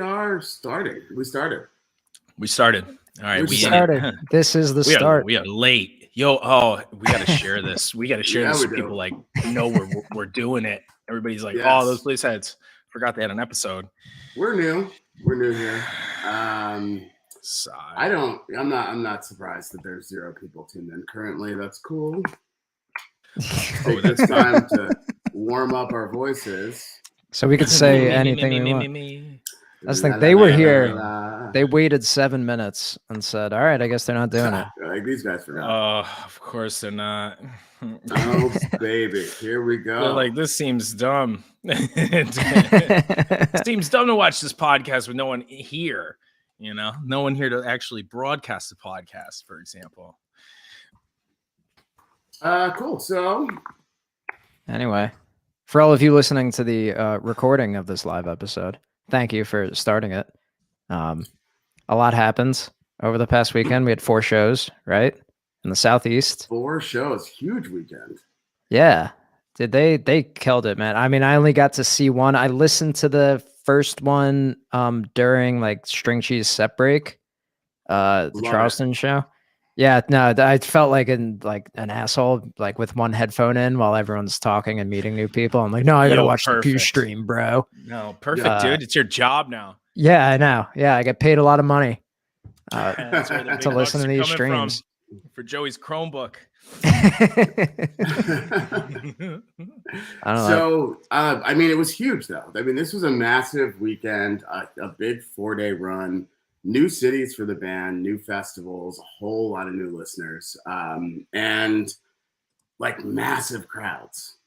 are starting. We started. We started. All right. We started. This is the start. We are late. Yo, we got to share this. We got to share Yeah, this we so do. people like know we're doing it. Everybody's like, Yes. oh, those police heads. Forgot they had an episode. We're new. We're new here. Sigh. I'm not surprised that there's 0 people tuned in currently. That's cool. Take this time to warm up our voices. So we could say anything we want. I was thinking they were here. They waited 7 minutes and said, "All right, I guess they're not doing it." Like these guys forgot. Of course they're not. Oh baby, here we go. They're like, this seems dumb. It seems dumb to watch this podcast with no one here. You know, no one here to actually broadcast the podcast, for example. Cool. So, anyway, for all of you listening to the recording of this live episode, thank you for starting it. A lot happens over the past weekend. We had 4 shows, right, in the Southeast. 4 shows, huge weekend. Yeah, they killed it, man. I mean, I only got to see one. I listened to the first one during like String Cheese Set Break, the Charleston show. Yeah, no, I felt like an asshole, like with one headphone in while everyone's talking and meeting new people. I'm like, no, I gotta watch the Pew stream, bro. No, perfect, dude. It's your job now. Yeah, I know. Yeah, I get paid a lot of money to listen to these streams. For Joey's Chromebook. I mean, it was huge though. I mean, this was a massive weekend, a big 4-day run. New cities for the band, new festivals, a whole lot of new listeners, and like massive crowds.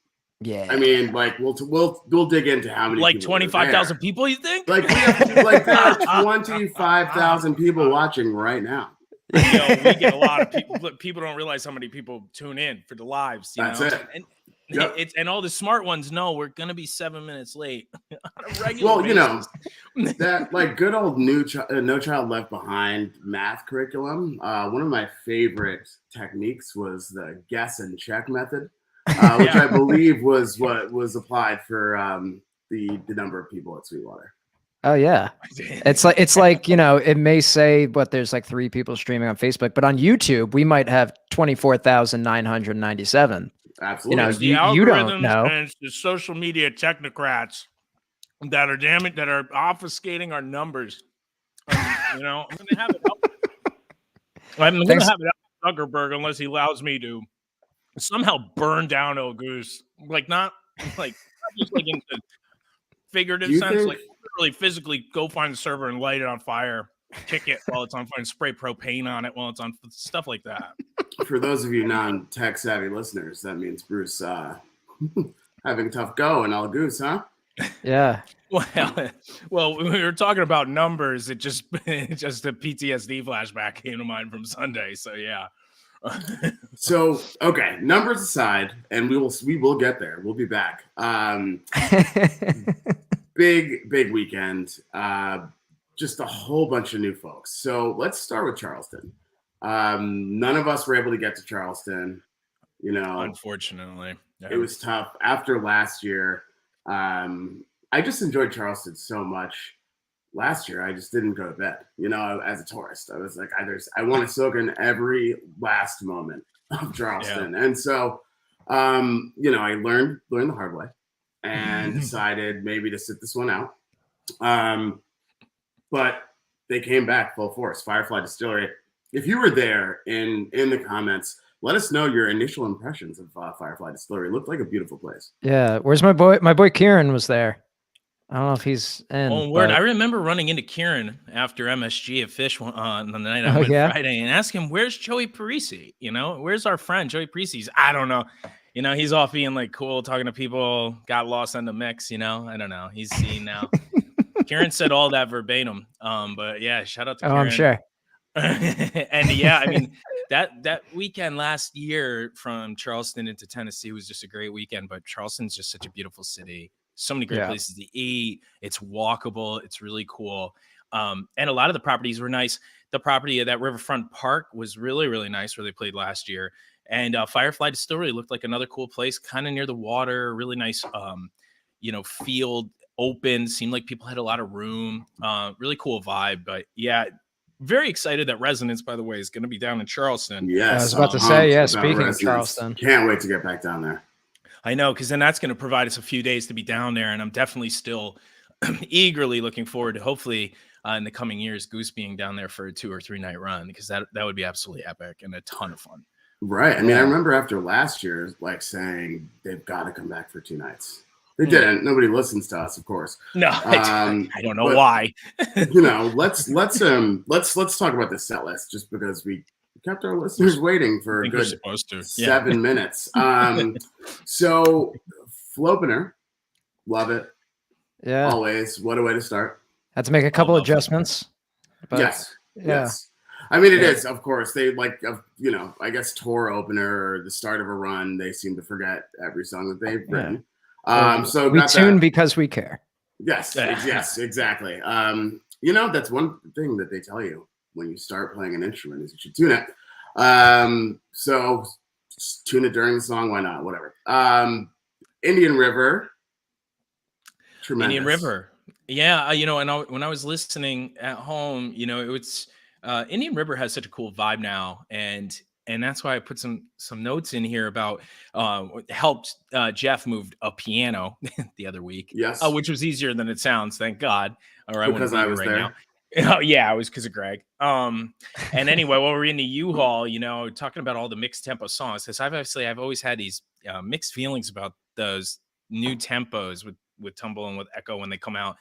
Yeah, I mean, like we'll dig into how many, like 25,000 people. You think? Like we have like there are 25,000 people watching right now. We get a lot of people. People don't realize how many people tune in for the lives. That's know? it. And yep. And all the smart ones know we're gonna be 7 minutes late on a regular basis. You know that like good old No Child Left Behind math curriculum. One of my favorite techniques was the guess and check method, which I believe was what was applied for the number of people at Sweetwater. Oh yeah, it's like you know, it may say what there's like 3 people streaming on Facebook, but on YouTube we might have 24,997. Absolutely, you know, you don't know. And it's the social media technocrats that are obfuscating our numbers. You know, I'm gonna have it up. I'm gonna have it up Zuckerberg unless he allows me to somehow burn down El Goose, not just like in the figurative sense, like literally physically go find the server and light it on fire, kick it while it's on fire, and spray propane on it while it's on, stuff like that. For those of you non-tech savvy listeners, that means Bruce having a tough go in El Goose, huh? Yeah. Well, when we were talking about numbers, it just a PTSD flashback came to mind from Sunday. So yeah. So okay, numbers aside, and we will get there. We'll be back. Big weekend. Just a whole bunch of new folks. So let's start with Charleston. None of us were able to get to Charleston. You know, unfortunately, it was tough after last year. I just enjoyed Charleston so much. Last year, I just didn't go to bed. You know, as a tourist, I was like, I want to soak in every last moment of Charleston, and so, you know, I learned the hard way, and decided maybe to sit this one out. But they came back full force. Firefly Distillery. If you were there in the comments, let us know your initial impressions of Firefly Distillery. It looked like a beautiful place. Yeah, where's my boy? My boy Kieran was there. I don't know if he's in. Oh, word! I remember running into Kieran after MSG at Fish on the night I went Friday and asked him, "Where's Joey Parisi? You know, where's our friend Joey Parisi?" I don't know. You know, he's off being like cool, talking to people. Got lost in the mix. You know, I don't know. He's seen now. Kieran said all that verbatim. But yeah, shout out to Kieran. I'm sure. And yeah, I mean that weekend last year from Charleston into Tennessee was just a great weekend. But Charleston's just such a beautiful city. So many great places to eat. It's walkable. It's really cool. And a lot of the properties were nice. The property of that Riverfront Park was really, really nice where they played last year. And Firefly Distillery looked like another cool place, kind of near the water, really nice, you know, field open. Seemed like people had a lot of room. Really cool vibe. But yeah, very excited that Resonance, by the way, is going to be down in Charleston. Yes, I was about to say, yeah. about Speaking of Resonance. Charleston, Can't wait to get back down there. I know, because then that's going to provide us a few days to be down there, and I'm definitely still eagerly looking forward to hopefully in the coming years Goose being down there for a 2 or 3 night run, because that would be absolutely epic and a ton of fun. Right. I mean, I remember after last year, like saying they've got to come back for 2 nights. They didn't. Nobody listens to us, of course. No, I don't know why. You know, let's talk about the set list, just because we kept our listeners waiting for a good 7 minutes. So Flopener, love it. Yeah, always. What a way to start. Had to make a couple adjustments. But Yes. I mean, it is, of course. They you know, I guess tour opener or the start of a run, they seem to forget every song that they've written. So we tune because we care. Yes, exactly. You know, that's one thing that they tell you when you start playing an instrument is you should tune it. So just tune it during the song. Why not? Whatever. Indian River. Tremendous. Indian River. Yeah. You know, and when I was listening at home, you know, it's Indian River has such a cool vibe now. And that's why I put some notes in here about helped Jeff moved a piano the other week. Yes. Which was easier than it sounds, thank God. Or I because I was right there. Now. Oh, yeah, it was because of Greg. And anyway, while we're in the U-Haul, you know, talking about all the mixed tempo songs, because I've always had these mixed feelings about those new tempos with Tumble and with Echo when they come out.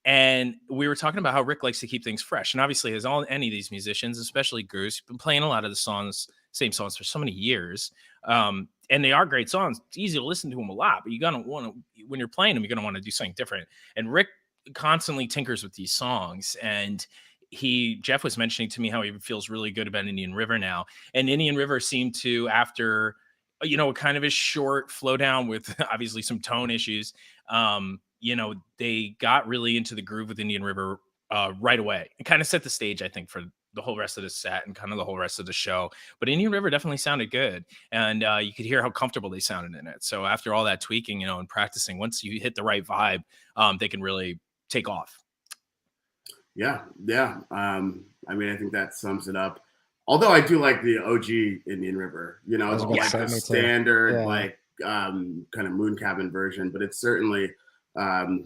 And we were talking about how Rick likes to keep things fresh. And obviously, as any of these musicians, especially Goose, been playing a lot of the same songs for so many years. And they are great songs. It's easy to listen to them a lot, but when you're playing them, you're going to want to do something different. And Rick constantly tinkers with these songs. And Jeff was mentioning to me how he feels really good about Indian River now. And Indian River seemed to, after, you know, kind of a short flow down with obviously some tone issues, you know, they got really into the groove with Indian River right away and kind of set the stage, I think, for the whole rest of the set and kind of the whole rest of the show. But Indian River definitely sounded good, and you could hear how comfortable they sounded in it. So after all that tweaking, you know, and practicing, once you hit the right vibe, they can really take off. Yeah. I mean, I think that sums it up. Although I do like the OG Indian River, you know, like the standard, like kind of Moon Cabin version, but it's certainly the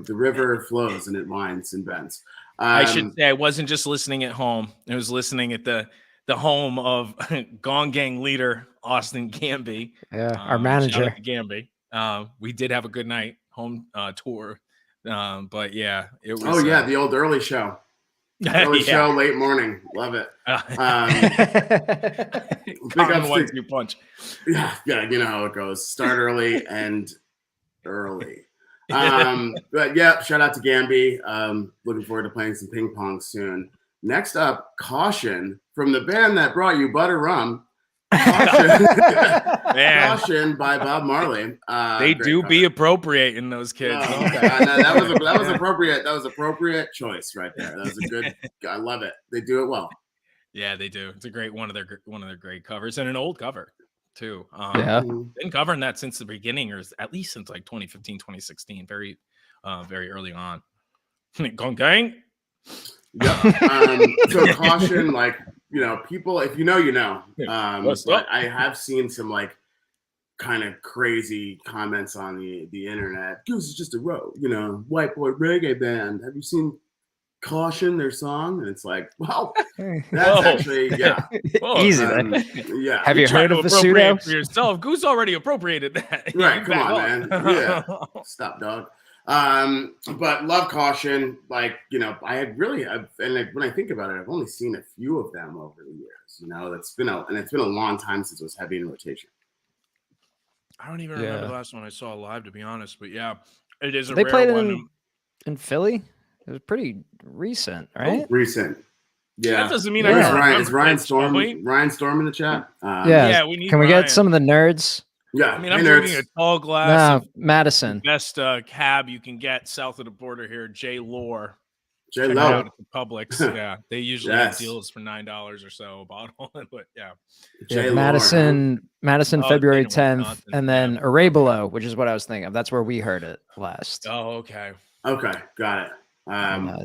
river flows and it winds and bends. I should say I wasn't just listening at home. I was listening at the home of Gong Gang leader Austin Gamby. Yeah, our manager. Gamby. We did have a good night home tour. But yeah, it was. Oh yeah, the old early show. Early show, late morning. Love it. Big ups 1-2 punch. Yeah, you know how it goes. Start early, end early. But yeah, shout out to Gamby. Looking forward to playing some ping pong soon. Next up, Caution from the band that brought you Butter Rum. Caution by Bob Marley. They do cover. Be appropriating those kids. That was appropriate. That was appropriate choice right there. That was a good. I love it. They do it well. Yeah, they do. It's a great one of their great covers and an old cover too. Been covering that since the beginning, or at least since like 2015, 2016. Very early on. Gong Gang. Yeah. So Caution, like, you know, people, if you know, you know. But I have seen some like kind of crazy comments on the internet. Goose is just a white boy reggae band. Have you seen Caution, their song? And it's like, well, that's actually easy. Yeah. Have you heard of the pseudo for yourself? Goose already appropriated that. Right. Come on, man. Yeah. Stop, dog. But love Caution. Like, you know, when I think about it, I've only seen a few of them over the years. You know, it's been a long time since it was heavy in rotation. I don't even remember the last one I saw live, to be honest. But yeah, it is. They played in Philly. It was pretty recent, right? Oh, recent. Yeah. That doesn't mean I is Ryan Storm in the chat? We need. Can we get some of the nerds? Yeah, I mean, I'm drinking a tall glass of Madison. Best cab you can get south of the border here, J. Lore. J Check it Lo. out at the Publix. Yeah, they usually have deals for $9 or so a bottle. But yeah, J Madison, Oh, February Dana, 10th, Wisconsin. and then Arabelo, which is what I was thinking of. That's where we heard it last. Oh, okay. Okay, got it.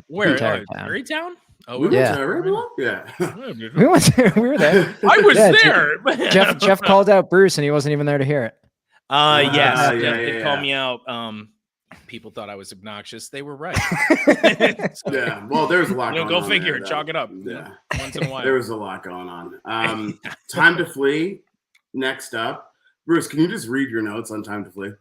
Where? Tarrytown. Tarrytown? Oh, We went Yeah. to Arabelo? Yeah. We went there. We were there. I was Yeah, there. Jeff called out Bruce, and he wasn't even there to hear it. Yes, yeah, Jeff yeah, did call yeah. me out. People thought I was obnoxious. They were right. So, Yeah. Well, there's a lot going go on. figure. There, Chalk it up. Yeah. Once in a while. There was a lot going on. Time to Flee. Next up. Bruce, can you just read your notes on Time to Flee?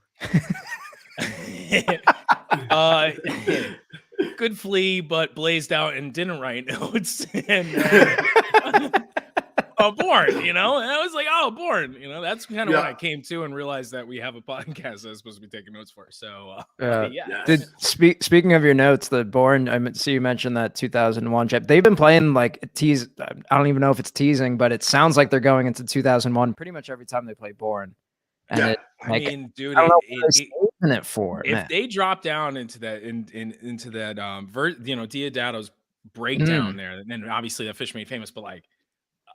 Good flea, but blazed out and didn't write notes. And Born, and I was like, Born. That's kind of when I came to and realized that we have a podcast I was supposed to be taking notes for. So, Did speaking of your notes, the Born, I see you mentioned that 2001 chap. They've been playing like tease. I don't even know if it's teasing, but it sounds like they're going into 2001 pretty much every time they play Born. And I mean, dude, I don't know what they're saving it for. If they drop down into that, into that, Diodato's breakdown there, and then obviously that Fish Made Famous, but like,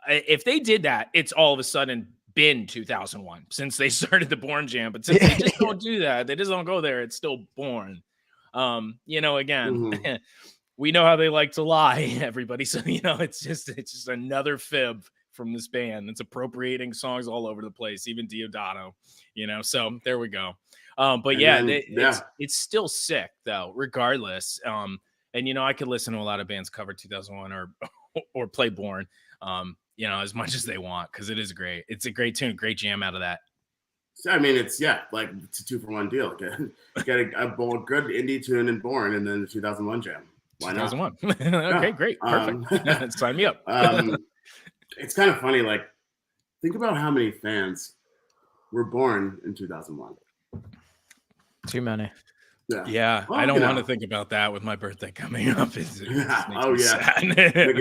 if they did that, it's all of a sudden been 2001 since they started the Born Jam. But since they just don't do that, they just don't go there. It's still Born. Again, we know how they like to lie, everybody. So it's just another fib from this band. It's appropriating songs all over the place, even Diodato. So there we go. But it's still sick though, regardless. And I could listen to a lot of bands cover 2001 or play Born. As much as they want, because it is great. It's a great tune, great jam out of that. I mean, it's a 2-for-1 deal. Get a good indie tune and Born, and then the 2001 jam. Why not? 2001. Okay, great, perfect. Sign me up. It's kind of funny. Like, think about how many fans were born in 2001. Too many. Yeah, well, I don't want to think about that with my birthday coming up. Making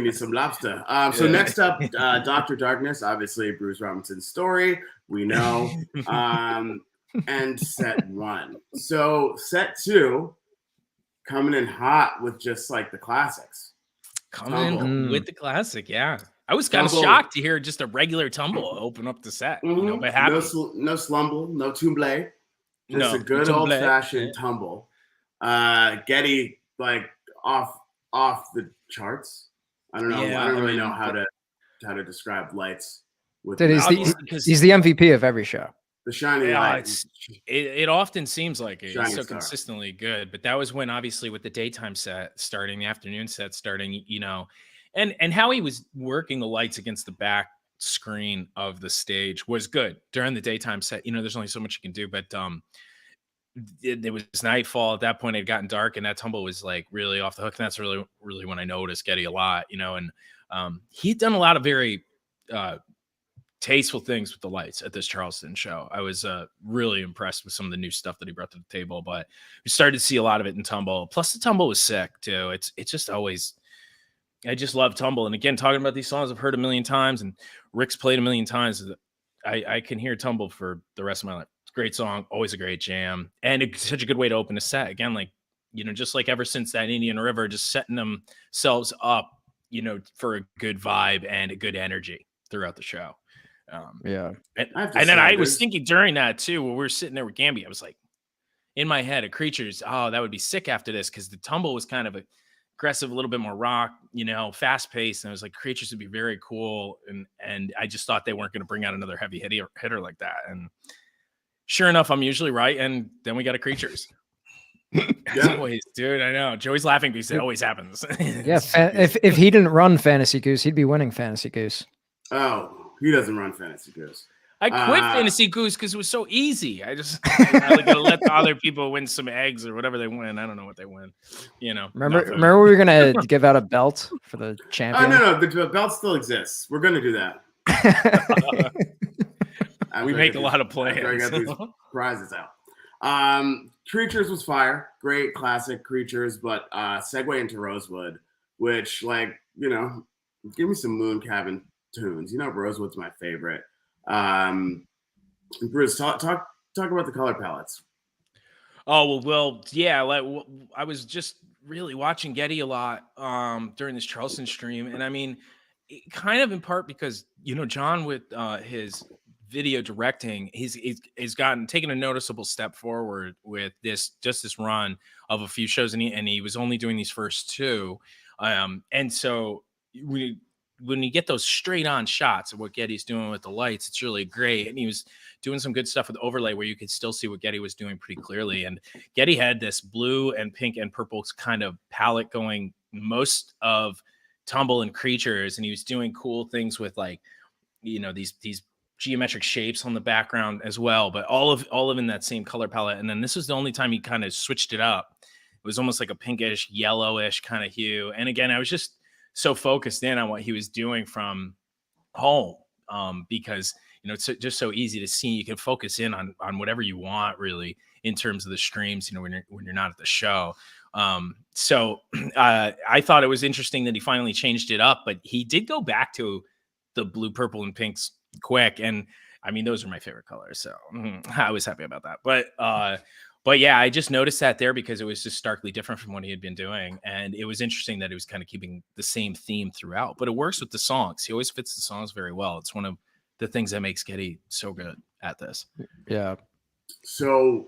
you some lobster. So next up, Dr. Darkness, obviously Bruce Robinson's story, we know. And set 1. So set 2, coming in hot with just like the classics. Coming in with the classic, yeah. I was kind of shocked to hear just a regular Tumble open up the set. But happy. No slumble, no tumble. Just a good old-fashioned Tumble. Getty, like, off the charts. I don't know. I don't really know how to describe Lights. Dude, he's the MVP of every show. The shining light. It often seems like it. It's so star. Consistently good. But that was when, obviously, with the daytime set starting, the afternoon set starting, and how he was working the lights against the back screen of the stage was good during the daytime set. There's only so much you can do, but it was nightfall at that point. It had gotten dark, and that Tumble was like really off the hook. And that's really, really when I noticed Getty a lot, and he'd done a lot of very tasteful things with the lights at this Charleston show. I was really impressed with some of the new stuff that he brought to the table, but we started to see a lot of it in Tumble. Plus the Tumble was sick too. It's just always, I just love Tumble. And again, talking about these songs I've heard a million times and Rick's played a million times. I can hear Tumble for the rest of my life. It's a great song, always a great jam. And it's such a good way to open a set. Again, like, just like ever since that Indian River, just setting themselves up, for a good vibe and a good energy throughout the show. And then I was thinking during that too, when we were sitting there with Gamby, I was like, in my head, Creatures, that would be sick after this, because the Tumble was kind of aggressive, a little bit more rock, fast paced. And I was like, Creatures would be very cool. And I just thought they weren't going to bring out another heavy hitter like that. And sure enough, I'm usually right. And then we got a Creatures. As always, dude. I know. Joey's laughing because it always happens. If he didn't run Fantasy Goose, he'd be winning Fantasy Goose. Oh, he doesn't run Fantasy Goose. I quit Fantasy Goose because it was so easy. I gotta let the other people win some eggs or whatever they win. I don't know what they win. Remember we were gonna give out a belt for the champion? No, the belt still exists. We're gonna do that. We make a lot of plans. I got these prizes out. Creatures was fire. Great classic Creatures, but segue into Rosewood, which, like, give me some Moon Cabin tunes. Rosewood's my favorite. Bruce, talk about the color palettes. Oh, well, yeah. Like, I was just really watching Getty a lot during this Charleston stream, and I mean, kind of in part because John with his video directing, he's taken a noticeable step forward with this run of a few shows, and he was only doing these first two, and so when you get those straight on shots of what Getty's doing with the lights, it's really great. And he was doing some good stuff with overlay where you could still see what Getty was doing pretty clearly. And Getty had this blue and pink and purple kind of palette going most of Tumble and Creatures. And he was doing cool things with these geometric shapes on the background as well, but all of in that same color palette. And then this was the only time he kind of switched it up. It was almost like a pinkish, yellowish kind of hue. And again, I was just so focused in on what he was doing from home, because it's just so easy to see. You can focus in on whatever you want, really, in terms of the streams. When you're not at the show. So I thought it was interesting that he finally changed it up, but he did go back to the blue, purple, and pinks quick. And I mean, those are my favorite colors, so I was happy about that. But yeah, I just noticed that there because it was just starkly different from what he had been doing. And it was interesting that he was kind of keeping the same theme throughout, but it works with the songs. He always fits the songs very well. It's one of the things that makes Getty so good at this. Yeah. So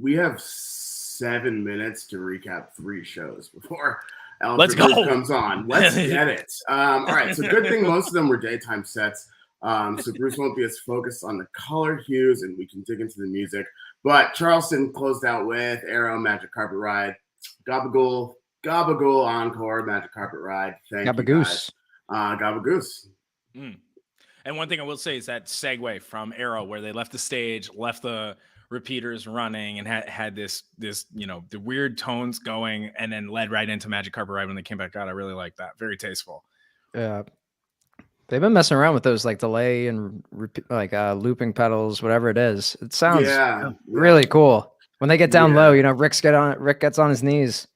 we have 7 minutes to recap 3 shows before Let's go. comes on. Let's get it. All right. So good thing most of them were daytime sets. So Bruce won't be as focused on the color hues, and we can dig into the music. But Charleston closed out with Arrow, Magic Carpet Ride, Gabagool, Encore, Magic Carpet Ride. Thank Gabagoose. you guys. Gabagoose. And one thing I will say is that segue from Arrow, where they left the stage, left the repeaters running, and had this the weird tones going, and then led right into Magic Carpet Ride when they came back out. I really like that. Very tasteful. Yeah. They've been messing around with those delay and looping pedals, whatever it is. It sounds really cool. When they get down low, Rick gets on his knees.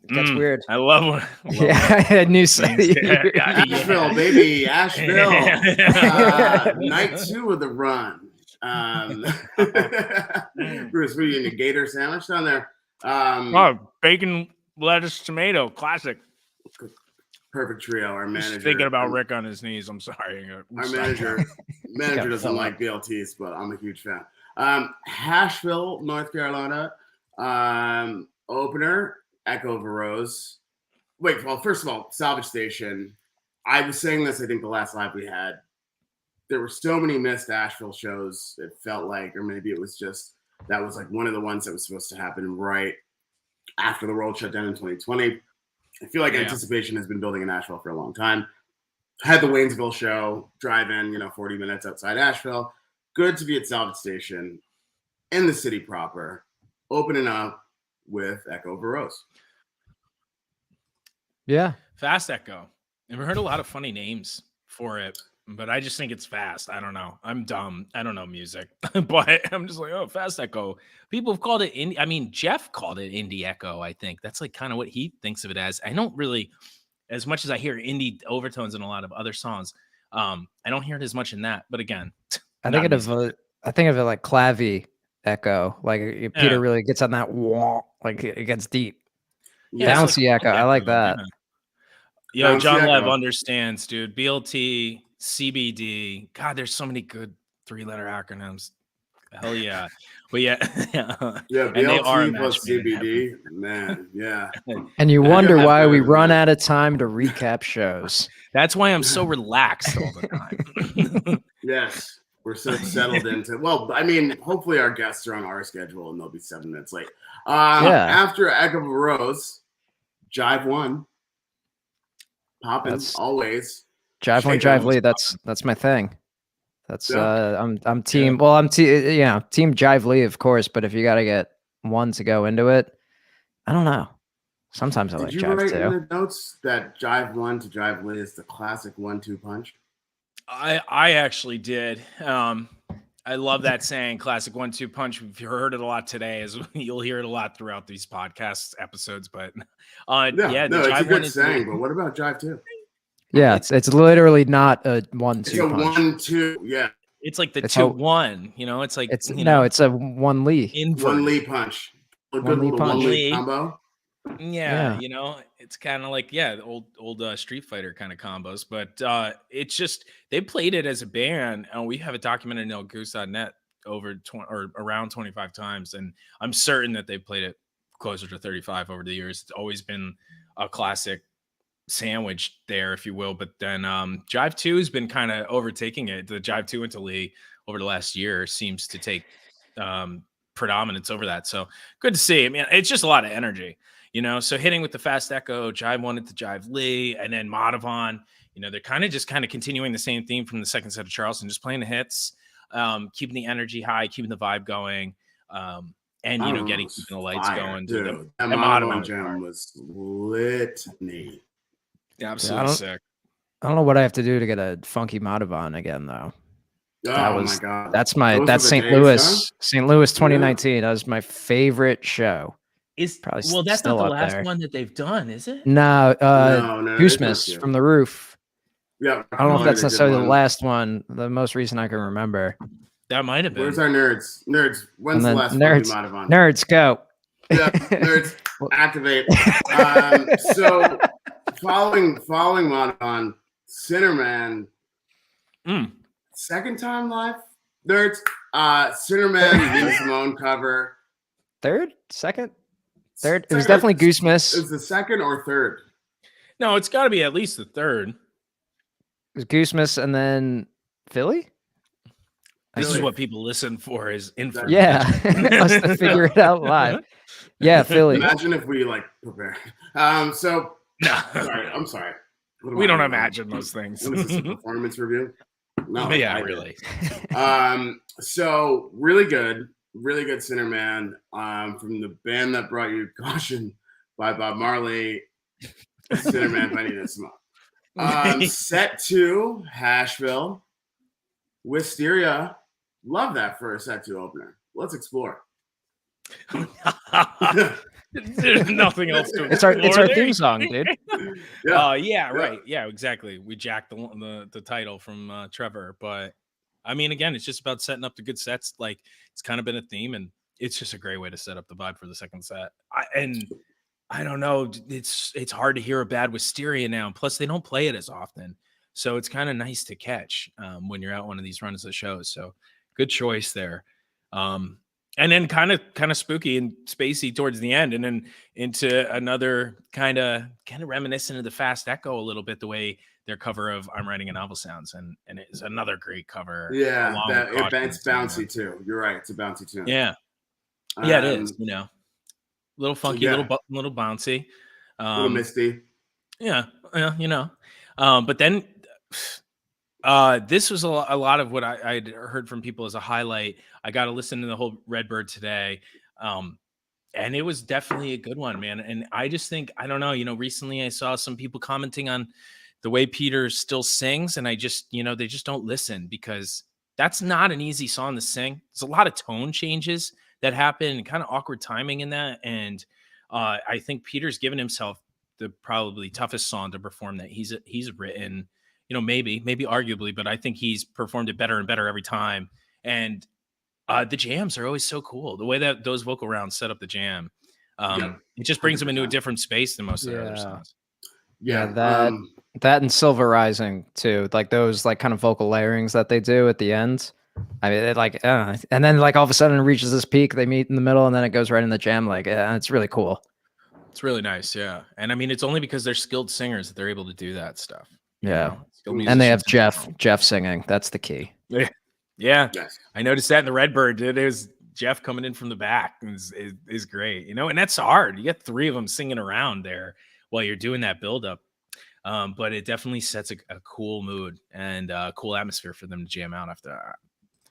It gets weird. I love it. Yeah, new Asheville, baby, Asheville. Night 2 of the run. Bruce, what are you in a gator sandwich down there? Bacon, lettuce, tomato, classic. Perfect trio. Our manager. Just thinking about Rick on his knees. I'm sorry. Our manager doesn't like BLTs, but I'm a huge fan. Asheville, North Carolina. Opener, Echo of a Rose. Wait, well, first of all, Salvage Station. I was saying this, I think, the last live we had. There were so many missed Asheville shows. It felt like, or maybe it was just that was one of the ones that was supposed to happen right after the world shut down in 2020. I feel like anticipation has been building in Asheville for a long time. Had the Waynesville show, drive-in, 40 minutes outside Asheville. Good to be at Salvage Station in the city proper, opening up with Echo of a Rose. Yeah. Fast Echo. I've heard a lot of funny names for it, but I just think it's fast. I don't know. I'm dumb. I don't know music, but I'm just like, oh, Fast Echo. People have called it indie. I mean, Jeff called it indie echo. I think that's kind of what he thinks of it as. I don't really, as much as I hear indie overtones in a lot of other songs, I don't hear it as much in that. But again, I think of it like clavy echo. Peter really gets on that wall, it gets deep. Yeah, bouncy echo. I like that. Yo, John Lev understands, dude. BLT, CBD. God, there's so many good 3-letter acronyms. Hell yeah. But yeah. Yeah, BLT plus CBD. Man, yeah. And you wonder why we run out of time to recap shows. That's why I'm so relaxed all the time. Yes. We're so settled into, well, I mean, hopefully our guests are on our schedule and they'll be 7 minutes late. After Echo of a Rose, Jive 1. Poppin' always. Jive 1, Jive Lee. That's my thing. That's I'm team. Well, I'm team Jive Lee, of course. But if you got to get one to go into it, I don't know. Sometimes I like Jive 2. Did you write in the notes that Jive 1 to Jive Lee is the classic 1-2 punch? I actually did. I love that saying, classic 1-2 punch. You've heard it a lot today, as you'll hear it a lot throughout these podcast episodes. But it's a good saying. But what about Jive 2? Yeah, it's literally not a 1-2 punch. It's a 1-2. Yeah, it's like the 2-1. It's like it's a 1 Lee. One Lee punch. A One good lead little punch. one lead Lead. combo. Yeah, Yeah. it's kind of like the old Street Fighter kind of combos, but it's just they played it as a band, and we have it documented on Goose.net over 20 or around 25 times, and I'm certain that they've played it closer to 35 over the years. It's always been a classic sandwich there, if you will. But then Jive 2 has been kind of overtaking it. The Jive 2 into Lee over the last year seems to take predominance over that. So good to see. I mean, it's just a lot of energy, So hitting with the fast echo, Jive wanted to Jive Lee, and then Madhavan, they're kind of continuing the same theme from the second set of Charleston, just playing the hits, keeping the energy high, keeping the vibe going, and keeping the lights going. Dude, that and Madhavan jam was litany. Absolutely sick. I don't know what I have to do to get a funky Madhavan again, though. Oh my god, that's St. days, Louis, St. Louis 2019. Yeah. That was my favorite show. Well, that's not the last one that they've done, is it? No, no, Goosemas from the Roof. Yeah, I don't know if that's necessarily the last one. The most recent I can remember. That might have been. Where's our nerds? Nerds, when's the last Madhavan? Nerds, go. Yeah, nerds, activate. So following Madhavan, Sinnerman. Second time live, nerds. Sinnerman, Nina Simone cover. Second. It was definitely Goosemas. It was the second or third. No, it's got to be at least the third. It was Goosemas and then Philly. This is what people listen for is information. Yeah, us to figure it out live. Yeah, Philly. Imagine if we prepare. So no, I'm sorry. We don't imagine those things. What is this, a performance review? No, yeah, really. So really good Sinnerman. From the band that brought you Caution by Bob Marley, Sinnerman by Nina Simone. Set 2, Hashville, Wisteria. Love that for a set 2 opener. Let's explore. There's nothing else to explore. It's our theme song, dude. Yeah, right. Yeah, exactly. We jacked the title from Trevor, but I mean, again, it's just about setting up the good sets. Like it's kind of been a theme, and it's just a great way to set up the vibe for the second set. I don't know, it's hard to hear a bad Wisteria now. Plus, they don't play it as often, so it's kind of nice to catch when you're out one of these runs of shows. So good choice there. And then kind of spooky and spacey towards the end, and then into another kind of reminiscent of the Fast Echo a little bit, the way their cover of "I'm Writing a Novel" sounds, and it's another great cover. Yeah, it's bouncy too. You're right, it's a bouncy tune. Yeah, it is. Little funky, little bouncy, little misty. Yeah, but then. This was a lot of what I'd heard from people as a highlight. I got to listen to the whole Redbird today. And it was definitely a good one, man. And I just think, I don't know, recently I saw some people commenting on the way Peter still sings. And I just, they just don't listen because that's not an easy song to sing. There's a lot of tone changes that happen and kind of awkward timing in that. And I think Peter's given himself the probably toughest song to perform that he's written. Maybe arguably, but I think he's performed it better and better every time. And the jams are always so cool. The way that those vocal rounds set up the jam, it just brings 100%. Them into a different space than most of their other songs. Yeah, that and Silver Rising too, like those kind of vocal layerings that they do at the end. I mean, and then all of a sudden it reaches this peak, they meet in the middle, and then it goes right in the jam. It's really cool. It's really nice, yeah. And I mean, it's only because they're skilled singers that they're able to do that stuff. Yeah. And they have Jeff singing. That's the key. Yeah. Yes. I noticed that in the Redbird. It was Jeff coming in from the back is great, and that's hard. You get 3 of them singing around there while you're doing that buildup. But it definitely sets a cool mood and a cool atmosphere for them to jam out after that.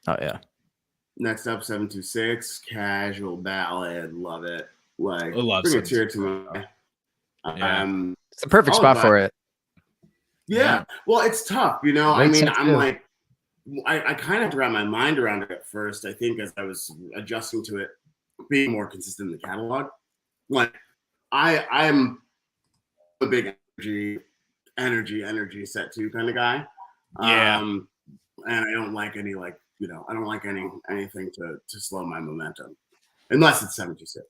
Oh, yeah. Next up, 726, Casual Ballad. Love it. Love bring a tear to my eye. It's the perfect spot for it. Yeah. Well, it's tough, I mean, I'm like, I kind of had to wrap my mind around it at first. I think as I was adjusting to it, being more consistent in the catalog. I'm a big energy set 2 kind of guy. Yeah. And I don't like any I don't like anything to slow my momentum, unless it's 726.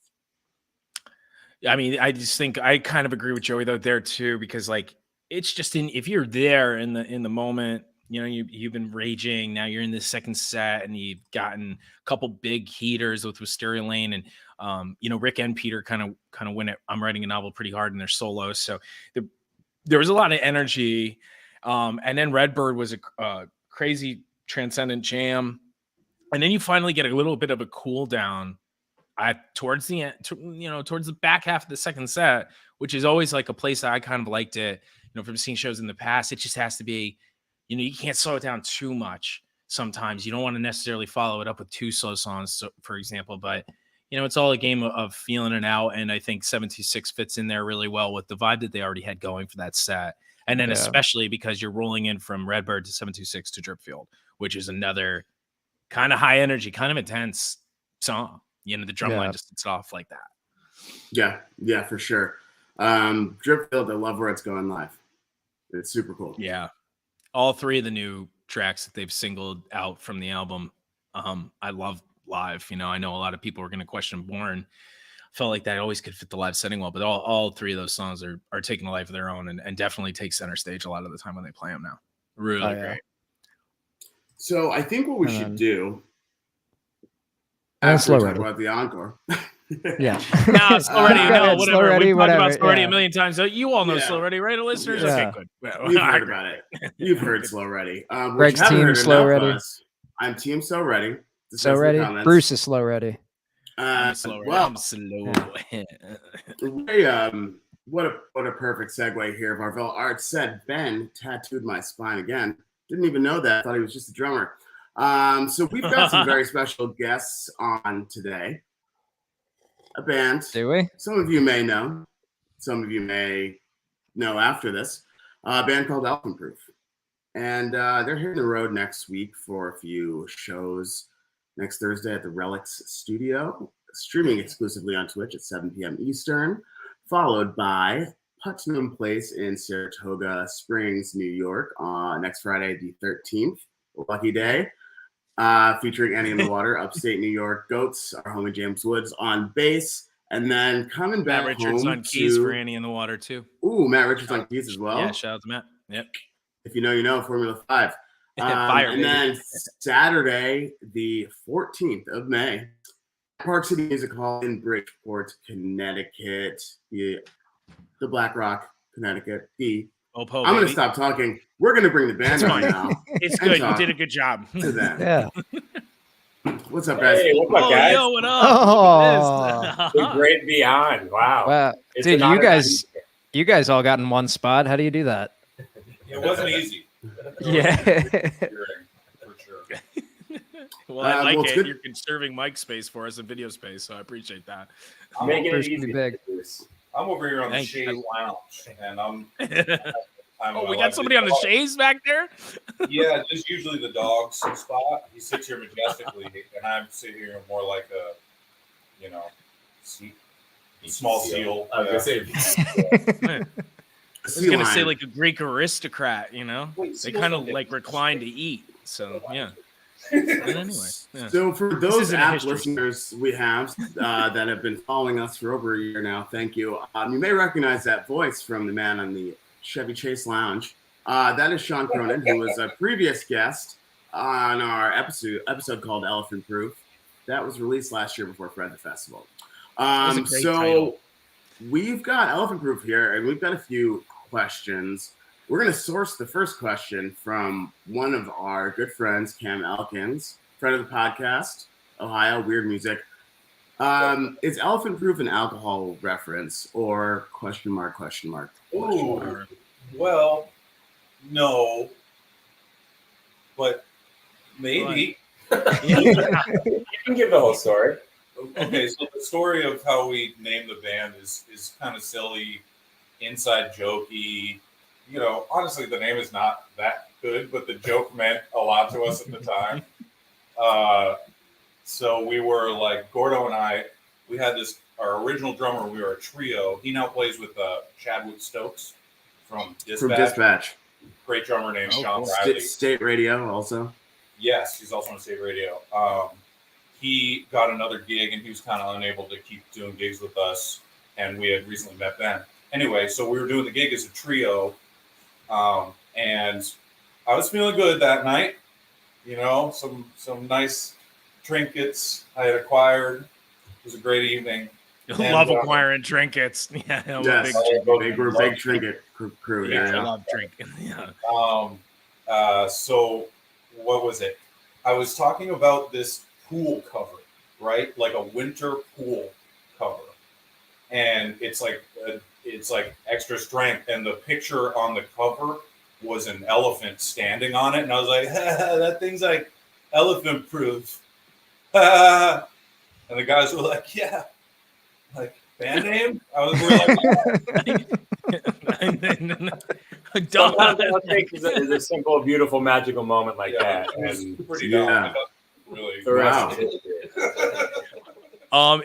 I mean, I just think I kind of agree with Joey though there too, because like it's just if you're there in the moment, you know, you've been raging. Now you're in the second set, and you've gotten a couple big heaters with Wisteria Lane, and you know, Rick and Peter kind of went it. I'm writing a novel pretty hard in their solos, so there was a lot of energy. And then Redbird was a crazy transcendent jam, and then you finally get a little bit of a cool down towards the end, towards the back half of the second set, which is always like a place that I kind of liked it. You know, from seeing shows in the past, it just has to be, you know, you can't slow it down too much. Sometimes you don't want to necessarily follow it up with two slow songs, so, for example, but you know, it's all a game of feeling it out. And I think 726 fits in there really well with the vibe that they already had going for that set. And then especially because you're rolling in from Redbird to 726 to Dripfield, which is another kind of high energy, kind of intense song. You know, the drum line just sits off like that. Yeah, for sure. Dripfield, I love where it's going live. It's super cool. Yeah. All three of the new tracks that they've singled out from the album, I love live. You know, I know a lot of people are going to question Born. Felt like that always could fit the live setting well, but all three of those songs are taking a life of their own and definitely take center stage a lot of the time when they play them now. Really great. So I think what we should do after we talk about the encore. Yeah. No, Slow Ready. No, whatever. Slow Ready, We've talked whatever. about Slow Ready a million times. So you all know Slow Ready, right, listeners? Yeah. Okay, good. Well, You've heard about it. You've heard Slow Ready. Greg's team Slow Ready. I'm team So Ready. So Ready. Bruce is Slow Ready. I'm slow. Well, I'm slow. What a perfect segue here. Varvel Art said Ben tattooed my spine again. Didn't even know that. Thought he was just a drummer. So we've got some very special guests on today. A band. Do we? Some of you may know. Some of you may know after this. A band called Elephant Proof. And they're hitting the road next week for a few shows. Next Thursday at the Relics Studio, streaming exclusively on Twitch at 7 p.m. Eastern, followed by Putnam Place in Saratoga Springs, New York, next Friday, the 13th. Lucky day. Featuring Annie in the Water, Upstate New York Goats, our homie James Woods on bass. And then coming back Matt Richards home on keys for Annie in the Water, too. Ooh, Matt Richards on keys as well. Yeah, shout out to Matt. Yep. If you know, you know, Formula 5. Fire, and then Saturday, the 14th of May, Park City Music Hall in Bridgeport, Connecticut. The Black Rock, Connecticut. I'm going to stop talking. We're going to bring the band on now. It's good. You did a good job. To them. Yeah. What's up, guys? Hey, what's up, guys? Yo, what up? The great beyond. Wow. Dude, you guys all got in one spot. How do you do that? It wasn't easy. Yeah. For sure. Well, I like it. Good. You're conserving mic space for us and video space, so I appreciate that. I'm making it easy. Big. I'm over here on the Shade Lounge, and I'm we got somebody on the Shays back there? Yeah, just usually the dog's spot. He sits here majestically, and I'm sitting here more like a, small seal. I was going to say. I was going to say like a Greek aristocrat, you know? They kind of like recline to eat. So, yeah. But anyway. Yeah. So for those app listeners we have that have been following us for over a year now, thank you. You may recognize that voice from the man on the Chevy Chase Lounge. That is Sean Cronin, who was a previous guest on our episode called Elephant Proof. That was released last year before Fred the Festival. So we've got Elephant Proof here, and we've got a few questions. We're going to source the first question from one of our good friends, Cam Elkins, friend of the podcast, Ohio, Weird Music. Is Elephant Proof an alcohol reference or question mark? Ooh, well, no, but maybe. You can give the whole story. Okay, so the story of how we named the band is kind of silly, inside jokey. Honestly, the name is not that good, but the joke meant a lot to us at the time. So we were like, Gordo and I, we had our original drummer, we were a trio. He now plays with Chadwick Stokes from Dispatch. Great drummer named Sean Riley. State Radio also. Yes, he's also on State Radio. He got another gig, and he was kind of unable to keep doing gigs with us. and we had recently met then. Anyway, so we were doing the gig as a trio, and I was feeling good that night. You know, some nice trinkets I had acquired. It was a great evening. Love acquiring trinkets. Yeah, I'm a Yes, big big trinket crew. Yeah, Yeah, I love drinking. Yeah. So what was it? I was talking about this pool cover, right? Like a winter pool cover, and it's like extra strength. And the picture on the cover was an elephant standing on it, and I was like, that thing's like elephant proof. And the guys were like, yeah, like band name. I was like, Sometimes all it takes is a simple, beautiful, magical moment like that, it was and pretty Yeah. dumb. Really, the rest Wow. is history.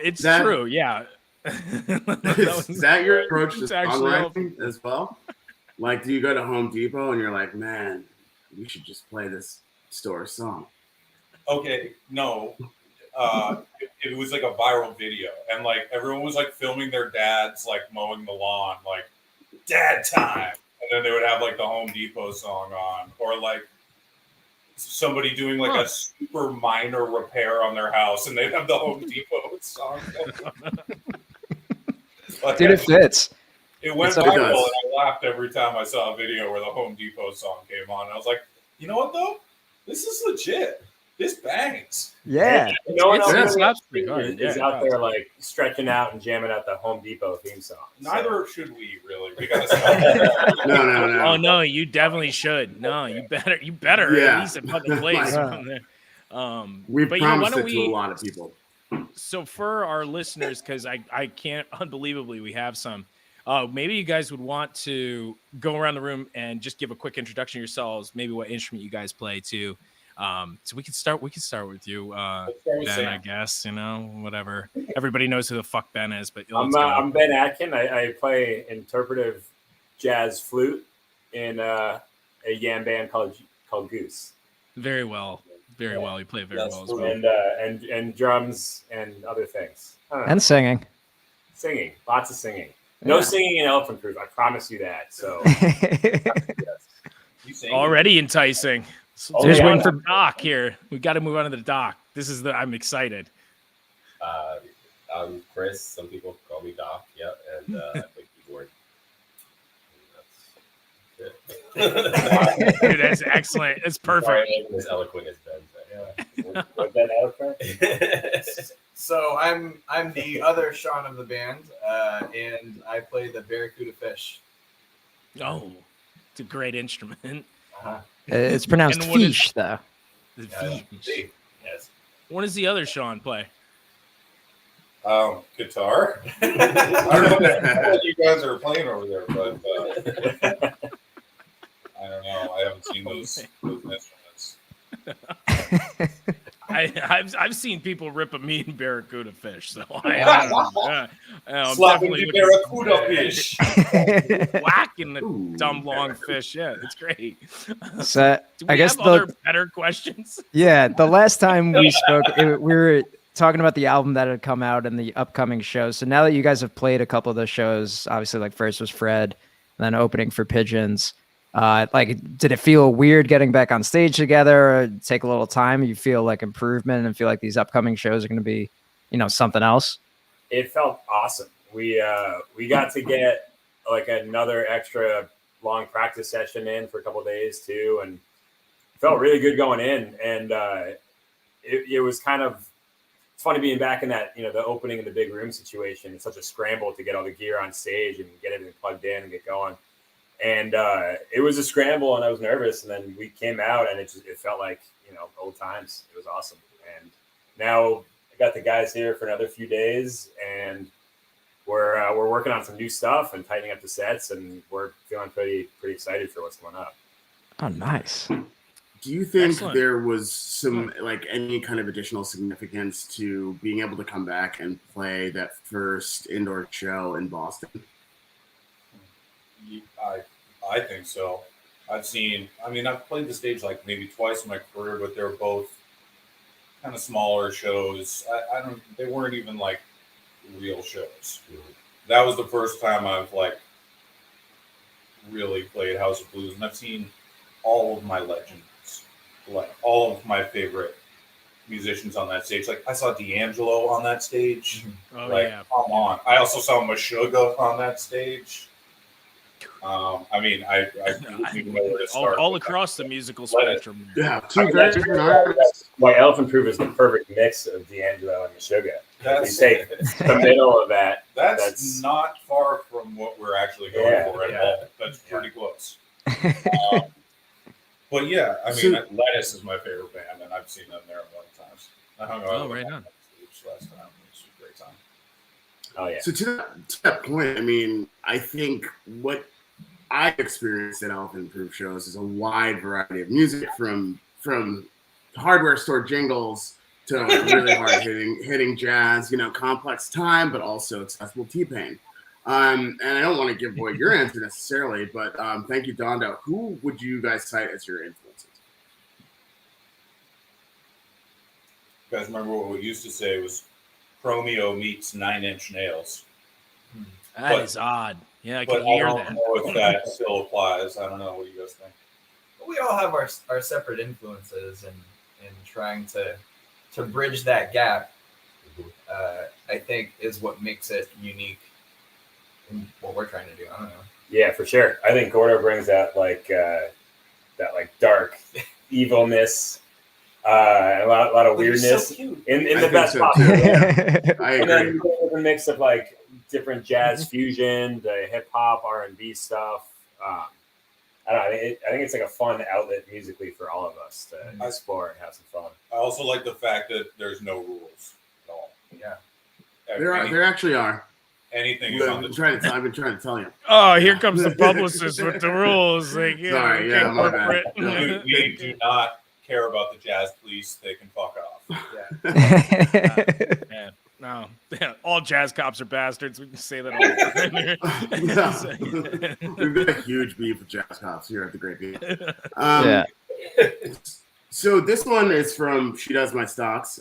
It's That- true. Yeah. Is that your approach to It's actually songwriting as well? Like, do you go to Home Depot and you're like, man, we should just play this store song? Okay, no. It was like a viral video, and like everyone was like filming their dads like mowing the lawn, like dad time, and then they would have like the Home Depot song on, or like somebody doing like a super minor repair on their house, and they'd have the Home Depot song. Like, Dude, it fits. it went It's up- viral, It does. and I laughed every time I saw a video where the Home Depot song came on. I was like, you know what though? This is legit. This bangs. Yeah. No one It's- else it's not pretty hard. is Yeah, out there like stretching out and jamming out the Home Depot theme song. So- Neither should we really. We gotta stop. No. Oh no, you definitely should. No, you better Yeah. at least put the place Yeah. on there. We've but you know, why promised don't it to we? a lot of people. So for our listeners, because I can't unbelievably we have some. Maybe you guys would want to go around the room and just give a quick introduction of yourselves. Maybe what instrument you guys play too. So we could start with you, Let's start with Ben. Sam. I guess whatever. Everybody knows who the fuck Ben is, but let's I'm go. Ben Atkin. I play interpretive jazz flute in a yam band called Goose, Very well. You play it very Yes, well as well. and drums and other things. I don't know. And singing. Singing, lots of singing. No Yeah. singing in Elephant Cruise. I promise you that. So You sing? Already enticing. So Oh, just yeah. waiting for Doc here. We got to move on to the Doc. I'm excited. I'm Chris. Some people call me Doc. Yeah, and I play keyboard. And that's Dude, that's excellent. It's perfect. Sorry, I wasn't as eloquent as Ben. But was that eloquent? So I'm the other Sean of the band, and I play the Barracuda fish. Oh, it's a great instrument. It's pronounced And what is- fish, though. The Yeah. fish. yes, What does the other Sean play? Guitar. I don't know what you guys are playing over there, but I don't know. I haven't seen those instruments. I've seen people rip a mean barracuda fish, so I'm Slapping definitely the looking- Barracuda fish. whacking the Ooh. dumb long fish. Yeah, it's great. So Do we I guess have other the better questions? yeah, the last time we spoke, we were talking about the album that had come out and the upcoming shows. So now that you guys have played a couple of those shows, obviously like first was Fred, and then opening for Pigeons. Like, did it feel weird getting back on stage together? Or take a little time? You feel like improvement and feel like these upcoming shows are going to be, something else? It felt awesome. We got to get like another extra long practice session in for a couple of days too, and it felt really good going in. And it was kind of, it's funny being back in that, the opening in the big room situation. It's such a scramble to get all the gear on stage and get everything plugged in and get going. And it was a scramble, and I was nervous. And then we came out, and it felt like old times. It was awesome. And now I got the guys here for another few days, and we're working on some new stuff and tightening up the sets, and we're feeling pretty excited for what's going up. Oh, nice. Do you think Excellent. there was some any kind of additional significance to being able to come back and play that first indoor show in Boston? I think so. I've played the stage like maybe twice in my career, but they're both kind of smaller shows. They weren't even like real shows. that was the first time I've like really played House of Blues, and I've seen all of my legends, like all of my favorite musicians on that stage. Like I saw D'Angelo on that stage. Oh like, yeah. come on! I also saw Meshuggah on that stage. I mean, I don't even know where to start. all with across that. the musical Let it- spectrum. Yeah, I two mean, very that's different artists. why Elephant Proof is the perfect mix of D'Angelo and Meshuggah. If That's you take the middle of that, that's not far from what we're actually going Yeah, for at yeah. all. That's pretty close. But yeah, I mean, Lettuce is my favorite band, and I've seen them there a million times. I hung out with right them on. on stage last time. It was a great time. oh yeah, So to that point, I mean, I think what I experienced at Elephant Proof shows is a wide variety of music from hardware store jingles to really hard hitting jazz, complex time, but also accessible T-Pain. And I don't want to give away your answer necessarily, but thank you, Dondo. Who would you guys cite as your influences? You guys remember what we used to say was Chromeo meets Nine Inch Nails. That is odd. Yeah, I But can I hear don't that. know if that still applies. I don't know. What do you guys think? We all have our separate influences, and trying to bridge that gap, I think, is what makes it unique in what we're trying to do. I don't know. yeah, for sure. I think Gordo brings that like dark evilness, a lot of weirdness in I the think best so, possible. too. way. I And then agree. you go with a mix of like different jazz fusion, the hip hop, R&B stuff. I don't know. I think it's like a fun outlet musically for all of us to explore and have some fun. I also like the fact that there's no rules at all. Yeah. There actually are. Anything is on the I've been trying to tell you. Oh, here comes the publicist with the rules. Like, yeah, Sorry, we yeah, can't my corporate. bad. we do not care about the jazz police. They can fuck off. Yeah, no, all jazz cops are bastards. We can say that all the time. No. We've got a huge beef with jazz cops here at the Great Beat. Yeah. So this one is from She Does My Stocks,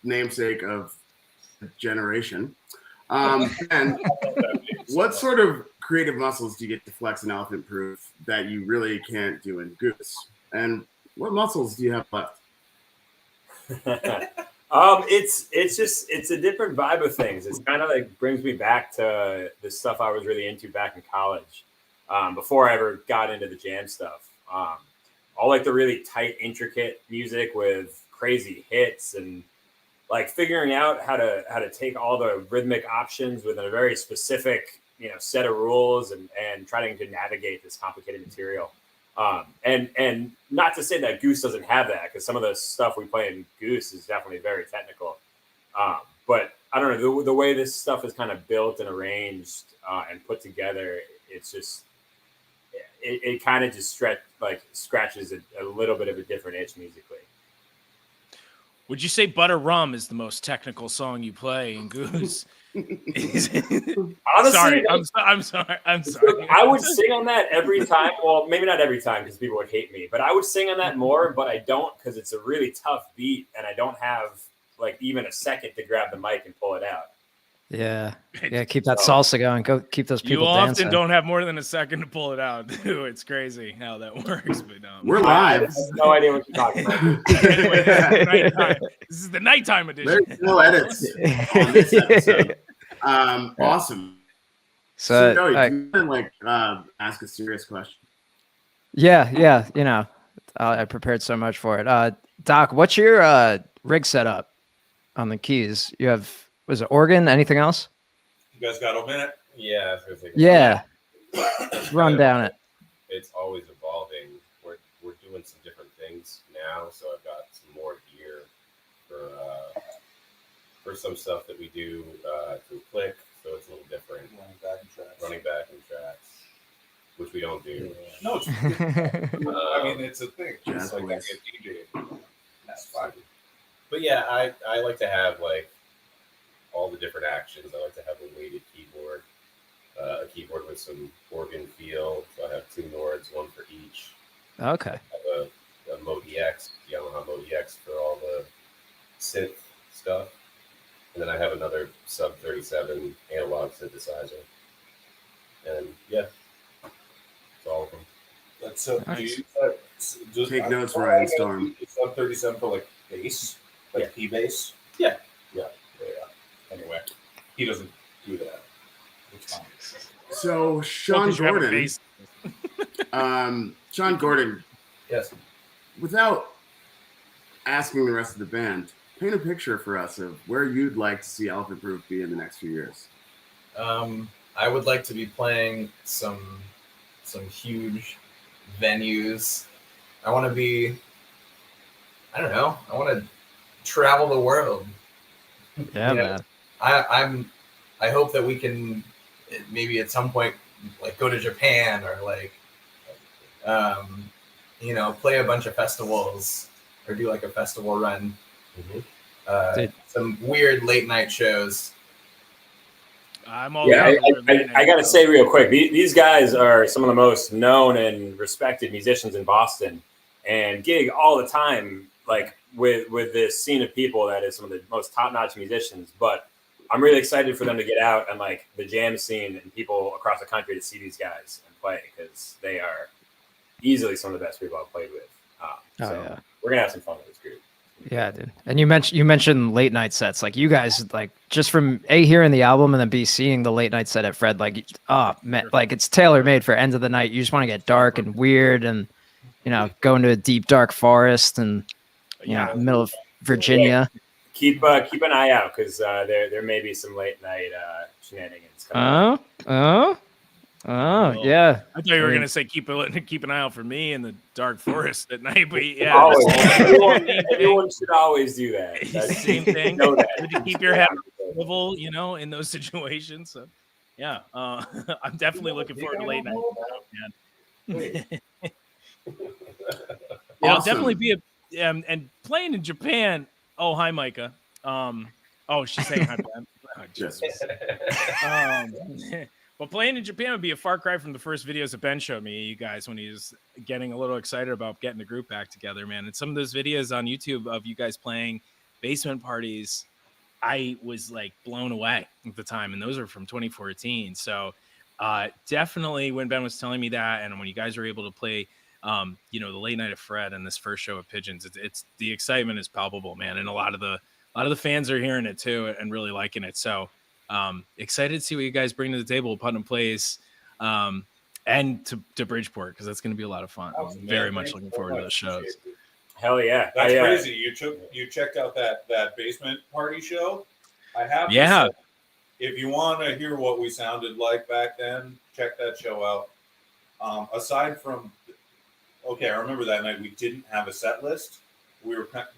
namesake of Generation. And what sort of creative muscles do you get to flex in Elephant Proof that you really can't do in Goose? And what muscles do you have left? It's a different vibe of things. It's kind of like brings me back to the stuff I was really into back in college, before I ever got into the jam stuff. All like the really tight, intricate music with crazy hits and like figuring out how to take all the rhythmic options within a very specific set of rules and trying to navigate this complicated material. And not to say that Goose doesn't have that, because some of the stuff we play in Goose is definitely very technical. But I don't know, the way this stuff is kind of built and arranged and put together, it's just it kind of just scratches a little bit of a different itch musically. Would you say Butter Rum is the most technical song you play in Goose? Honestly, sorry, I'm sorry. I would sing on that every time. Well, maybe not every time because people would hate me, but I would sing on that more. But I don't, because it's a really tough beat, and I don't have like even a second to grab the mic and pull it out. Yeah. Keep that salsa going. Go keep those people You dancing. often don't have more than a second to pull it out, too. It's crazy how that works. But We're I live. have no idea what you're talking about. anyway, this is the nighttime edition. There's no edits on this episode. Awesome. So, Joey, do you want to ask a serious question? yeah. I prepared so much for it. Doc, what's your rig setup on the keys? You have, was it organ? Anything else? You guys got a minute? Yeah, I was gonna say. Yeah. Run down it. It's always evolving. We're doing some different things now, so I've got some more gear for some stuff that we do through click, so it's a little different. Running back in tracks, which we don't do. No, it's, I mean it's a thing. Jazz It's like I boys. get DJ. That's fine. But yeah, I like to have like all the different actions. I like to have a weighted keyboard, a keyboard with some organ feel. So I have two Nords, one for each. Okay. I have a Modi X, Yamaha Modi X for all the synth stuff. And then I have another sub 37 analog synthesizer. And yeah, it's all of them. That's Nice. Take notes, Ryan Storm. Sub 37 for like bass, like Yeah. P bass. Yeah. Anyway, he doesn't do that. It's fine. So Sean 'cause you have a Gordon, bass. Sean Gordon, Yes. without asking the rest of the band, paint a picture for us of where you'd like to see Elephant Proof be in the next few years. I would like to be playing some huge venues. I want to be, I don't know, I want to travel the world. Yeah, You know, man. I hope that we can maybe at some point like go to Japan or like play a bunch of festivals or do like a festival run. Mm-hmm. Some weird late night shows. I'm all Yeah, about the I got to say real quick, these guys are some of the most known and respected musicians in Boston and gig all the time, like with this scene of people that is some of the most top-notch musicians. But I'm really excited for them to get out and like the jam scene and people across the country to see these guys and play because they are easily some of the best people I've played with. So we're gonna have some fun with this group. Yeah, dude. And you mentioned late night sets. Like you guys, like just from hearing the album and then B seeing the late night set at Fred, like man, like it's tailor made for end of the night. You just want to get dark and weird and go into a deep dark forest and middle of Virginia. Keep an eye out because there may be some late night shenanigans coming up. Yeah. I thought you were gonna say keep an eye out for me in the dark forest at night, but yeah, Always. Everyone should always do that. That's same thing. know that. Good to keep your head level, in those situations. So, yeah, I'm definitely looking forward to late night. Man. It'll definitely be and playing in Japan. Oh, hi, Micah. She's saying hi, Ben. Oh, Jesus. But playing in Japan would be a far cry from the first videos that Ben showed me, you guys, when he was getting a little excited about getting the group back together, man. And some of those videos on YouTube of you guys playing basement parties, I was like blown away at the time. And those are from 2014. So definitely when Ben was telling me that, and when you guys were able to play, the late night at Fred and this first show at Pigeons, it's the excitement is palpable, man. And a lot of the fans are hearing it too and really liking it. So excited to see what you guys bring to the table, Putnam Place, and to Bridgeport, because that's going to be a lot of fun. I'm very much looking forward to those shows. Hell yeah. That's crazy. You checked out that basement party show. I have to say, if you want to hear what we sounded like back then, check that show out. Aside from, I remember that night we didn't have a set list.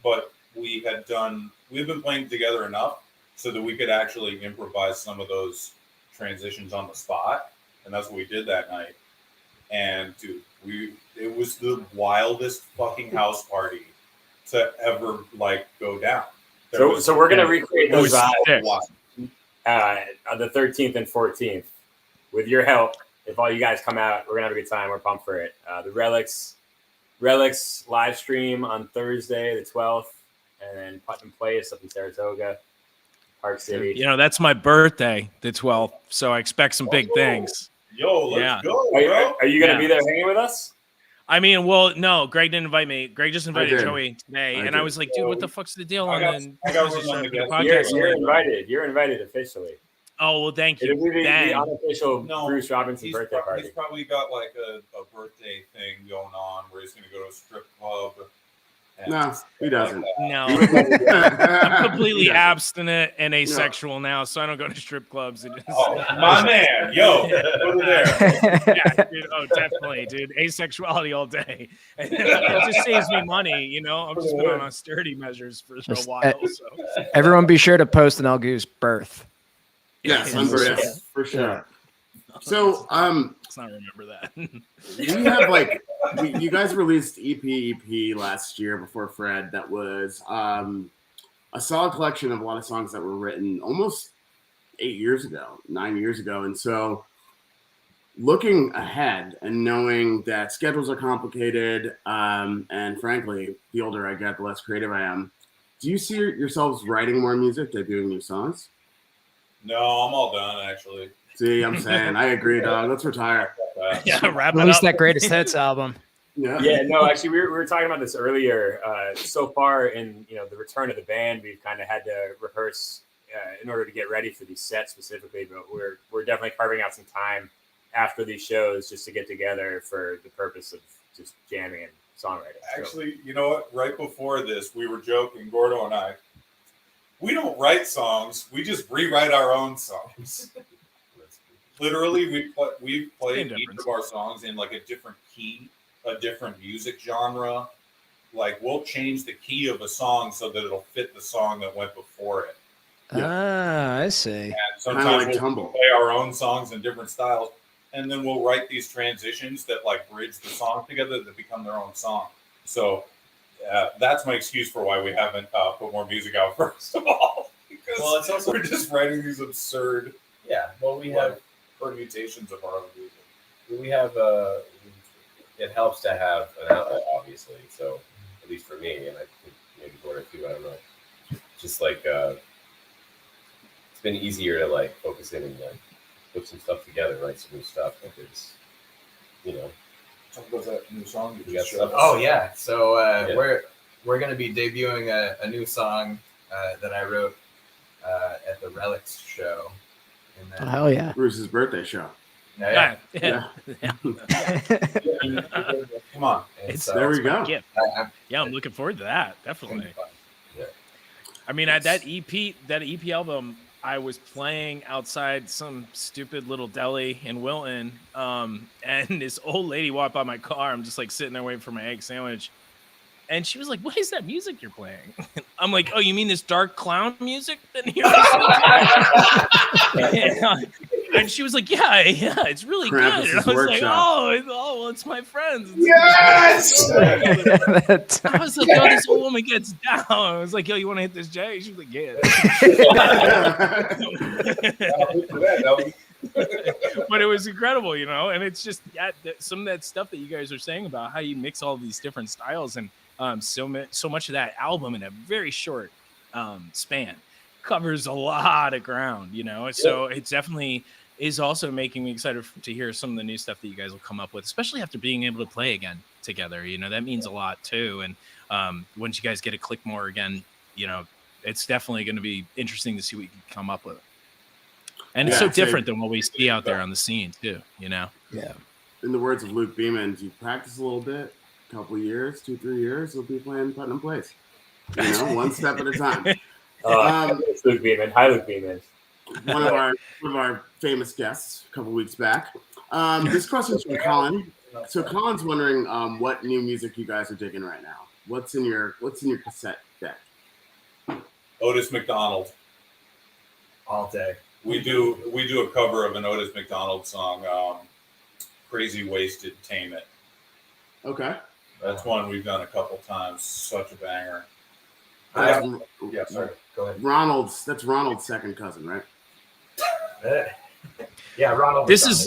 But we've been playing together enough so that we could actually improvise some of those transitions on the spot. And that's what we did that night. And dude, it was the wildest fucking house party to ever go down. So we're gonna recreate those on the 13th and 14th with your help. If all you guys come out, we're gonna have a good time. We're pumped for it. The Relics live stream on Thursday the 12th, and then Putnam Place up in Saratoga, Park City. That's my birthday, the 12th, so I expect some big things. Yo, let's go, bro. Are you gonna be there hanging with us? I mean, well, no, Greg didn't invite me. Greg just invited did. Joey today, and I was like, dude, what the fuck's the deal I on got the room on the guest. podcast? You're invited. You're invited officially. Oh, well, thank you. It'll be the Dang. unofficial Bruce Robinson He's birthday party. He's probably got like a birthday thing going on where he's going to go to a strip club. No, he doesn't. No, I'm completely He doesn't. abstinent and asexual now, so I don't go to strip clubs. And My man, yo, over there. Yeah, dude, definitely, dude. Asexuality all day. And it just saves me money, I've just been on austerity measures for a while. So Everyone be sure to post an Elgoose birth. Yes, yes, for sure. So, let's not remember that. we have you guys released EP last year before Fred. That was a solid collection of a lot of songs that were written almost 9 years ago. And so looking ahead and knowing that schedules are complicated, and frankly, the older I get, the less creative I am. Do you see yourselves writing more music, debuting new songs? No, I'm all done actually. See, I'm saying I agree, dog. Let's retire. Yeah, wrap it Release up. that greatest hits album. Yeah, no, actually, we were talking about this earlier. So far in the return of the band, we've kind of had to rehearse in order to get ready for these sets specifically. But we're definitely carving out some time after these shows just to get together for the purpose of just jamming and songwriting. Actually, you know what? Right before this, we were joking, Gordo and I. We don't write songs; we just rewrite our own songs. Literally, we've played each of our songs in like a different key, a different music genre. Like we'll change the key of a song so that it'll fit the song that went before it. Ah, I see. And Kind of sometimes like we'll Tumble. play our own songs in different styles, and then we'll write these transitions that like bridge the song together that become their own song. So that's my excuse for why we haven't put more music out. First of all, because Well, it's also- we're just writing these absurd Yeah. Well, we have permutations of our own music. We have it helps to have an outlet, obviously. So at least for me, and I think maybe Gordon too. I don't know. Just like it's been easier to like focus in and like put some stuff together, write some new stuff. Because Talk about that new song you We just got showed stuff. us. Oh yeah. So Yeah. we're gonna be debuting a new song that I wrote at the Relics show. And Oh, then, hell yeah. Bruce's birthday show. yeah. Yeah. Come on. And It's- so There we go. Gift. I'm Yeah, I'm looking forward to that. Definitely. Yeah. I mean, that EP album, I was playing outside some stupid little deli in Wilton, and this old lady walked by my car. I'm just like sitting there waiting for my egg sandwich, and she was like, "What is that music you're playing?" I'm like, "Oh, you mean this dark clown music that you're listening to?" And she was like, "Yeah, it's really good." And I Krampus's was like, Workshop. "Oh, well, it's my friends." Yes! I was like, "Yo, this old woman gets down." I was like, "Yo, you want to hit this J?" She was like, "Yeah." But it was incredible, and it's just some of that stuff that you guys are saying about how you mix all these different styles and so much of that album in a very short span covers a lot of ground, so it definitely is also making me excited to hear some of the new stuff that you guys will come up with, especially after being able to play again together. That means a lot too. And once you guys get to click more again, it's definitely going to be interesting to see what you can come up with. And it's Yeah, so different than what we see out there on the scene too, Yeah. In the words of Luke Beeman, you practice a little bit, a couple years, 2-3 years, you'll be playing Putnam Place. One step at a time. It's Luke Beeman. Hi, Luke Beeman. One of our famous guests a couple weeks back. This question's from Colin. So Colin's wondering what new music you guys are digging right now. What's in your cassette deck? Otis McDonald. all day. We do a cover of an Otis McDonald song, "Crazy Wasted Tame It." Okay. That's one we've done a couple times. Such a banger. Yeah, sorry. Go ahead. That's Ronald's second cousin, right? Yeah, Ronald. This is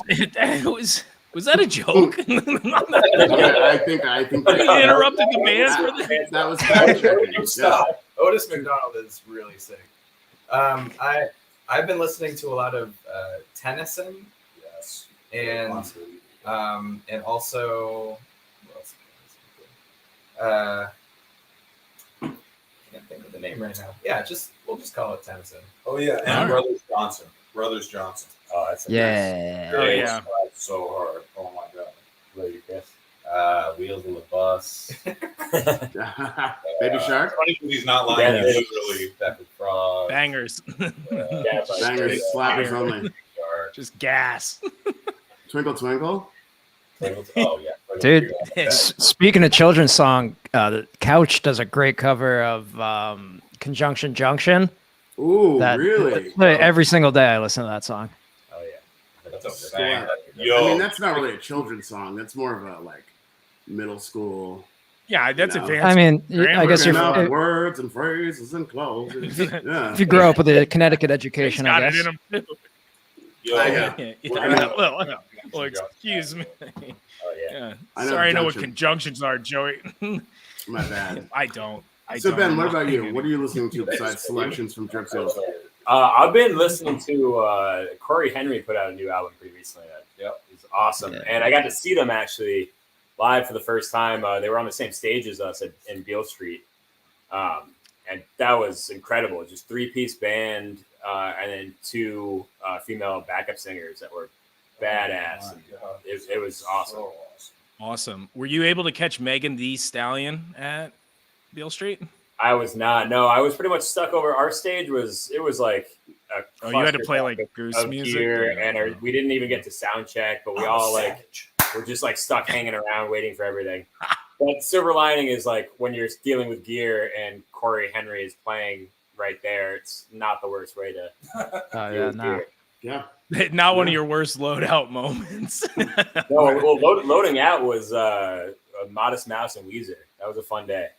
was that a joke? I think You interrupted the band for that. That was fact checking. Yeah. Stop. Otis McDonald is really sick. I've been listening to a lot of Tennyson Yes. and also what else? Can't think of the name right now. Yeah, we'll just call it Tennyson. Oh yeah, and All right. Brothers Johnson. Brothers Johnson. Oh, that's Yeah. Oh, yeah. That's so hard. Oh my god. Lady Chris. Wheels on the Bus. Baby Shark. Funny because he's not lying. Yeah, He's literally Step and Frog. Bangers, Yeah, but Bangers, slappers only. Shark. just gas. Twinkle Twinkle. Oh yeah. Dude, speaking of children's song, the Couch does a great cover of Conjunction Junction. Ooh, That really? every single day I listen to that song. Oh yeah. That's a So, banger. I Yo, mean, that's not really a children's song. That's more of a like middle school. Yeah, that's No. advanced. I mean, I guess Working you're, out words and phrases and clothes. Yeah. if you grow up with a Connecticut He's education, got I it guess. in him too. yo, I got- Yeah, We're gonna- well, excuse me. Oh yeah. Yeah. I know Sorry, I know what conjunction. conjunctions are, Joey. My bad. I don't. So don't Ben, know what about you? nothing What are you listening to besides selections from Drip Seal? I've been listening to Corey Henry put out a new album pretty recently. That is awesome, Yeah. and I got to see them actually live for the first time. They were on the same stage as us in Beale Street, and that was incredible. Just 3-piece band, and then 2 female backup singers that were badass. And it was awesome. Awesome. Were you able to catch Megan Thee Stallion at Beale Street? I was not. No, I was pretty much stuck over. Our stage was like. You had to play like Goose music, and we didn't even get to sound check, but we all we're just like stuck hanging around waiting for everything. But silver lining is like when you're dealing with gear and Corey Henry is playing right there, it's not the worst way to. Yeah. Not one of your worst loadout moments. No, well, loading out was a Modest Mouse and Weezer. That was a fun day.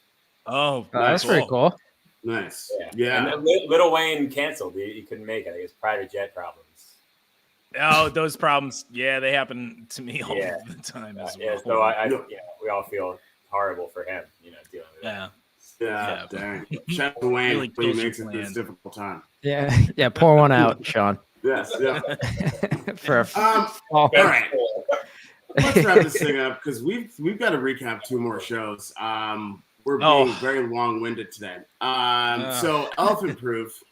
Oh, that's pretty cool. Nice. Yeah. And Lil Wayne canceled. He couldn't make it. I guess private jet problems. Oh, those problems. Yeah, they happen to me all the time as well. So we all feel horrible for him, dealing with that. Yeah, dang. Shout out to Wayne when he makes it through this difficult time. Yeah, pour one out, Sean. Yes, yeah. All right. Let's wrap this thing up because we've got to recap 2 more shows. We're being very long-winded today. So Elephant Proof,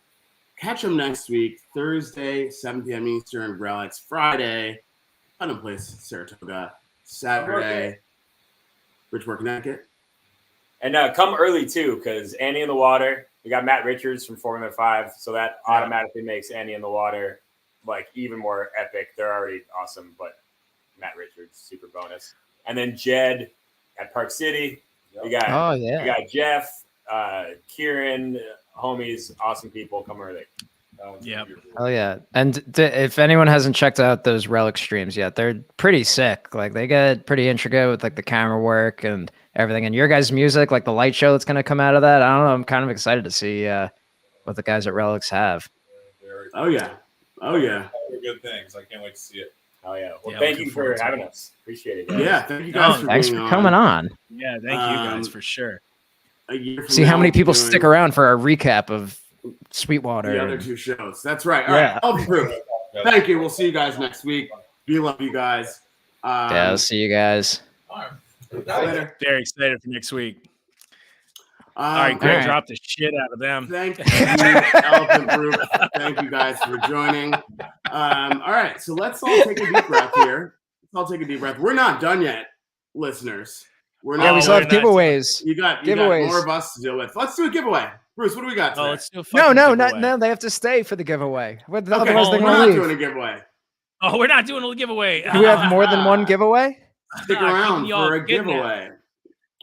catch them next week, Thursday, 7 p.m. Eastern, Relics, Friday, Fun Place, Saratoga, Saturday, Bridgeport, Connecticut. And come early, too, because Annie in the Water, we got Matt Richards from Formula 5, so that automatically makes Annie in the Water like even more epic. They're already awesome, but Matt Richards, super bonus. And then Jed at Park City. We got Jeff, Kieran, homies, awesome people. Come early. Yep. Oh yeah. And if anyone hasn't checked out those Relic streams yet, they're pretty sick. Like they get pretty intricate with like the camera work and everything. And your guys' music, like the light show that's gonna come out of that. I don't know. I'm kind of excited to see what the guys at Relics have. Oh yeah. Good things. I can't wait to see it. Oh yeah. Well, thank you for having us. Appreciate it. Guys. Yeah, thank you guys thanks for coming on. Yeah, thank you guys for sure. See how many people stick around for our recap of Sweetwater. The other 2 shows. That's right. All right. Elephant Proof. Thank you. We'll see you guys next week. We love you guys. I'll see you guys. Later. Very excited for next week. All right, Greg dropped the shit out of them. Thank you, Elephant Proof. Thank you guys for joining. All right, so let's all take a deep breath here. We're not done yet, listeners. We're not. Yeah, we still have giveaways. You got more of us to deal with. Let's do a giveaway. Bruce, what do we got today? Let's do no. They have to stay for the giveaway. Otherwise, they're we're not leave. doing a giveaway. Oh, we're not doing a giveaway. Do we have more than one giveaway? Stick around for a giveaway.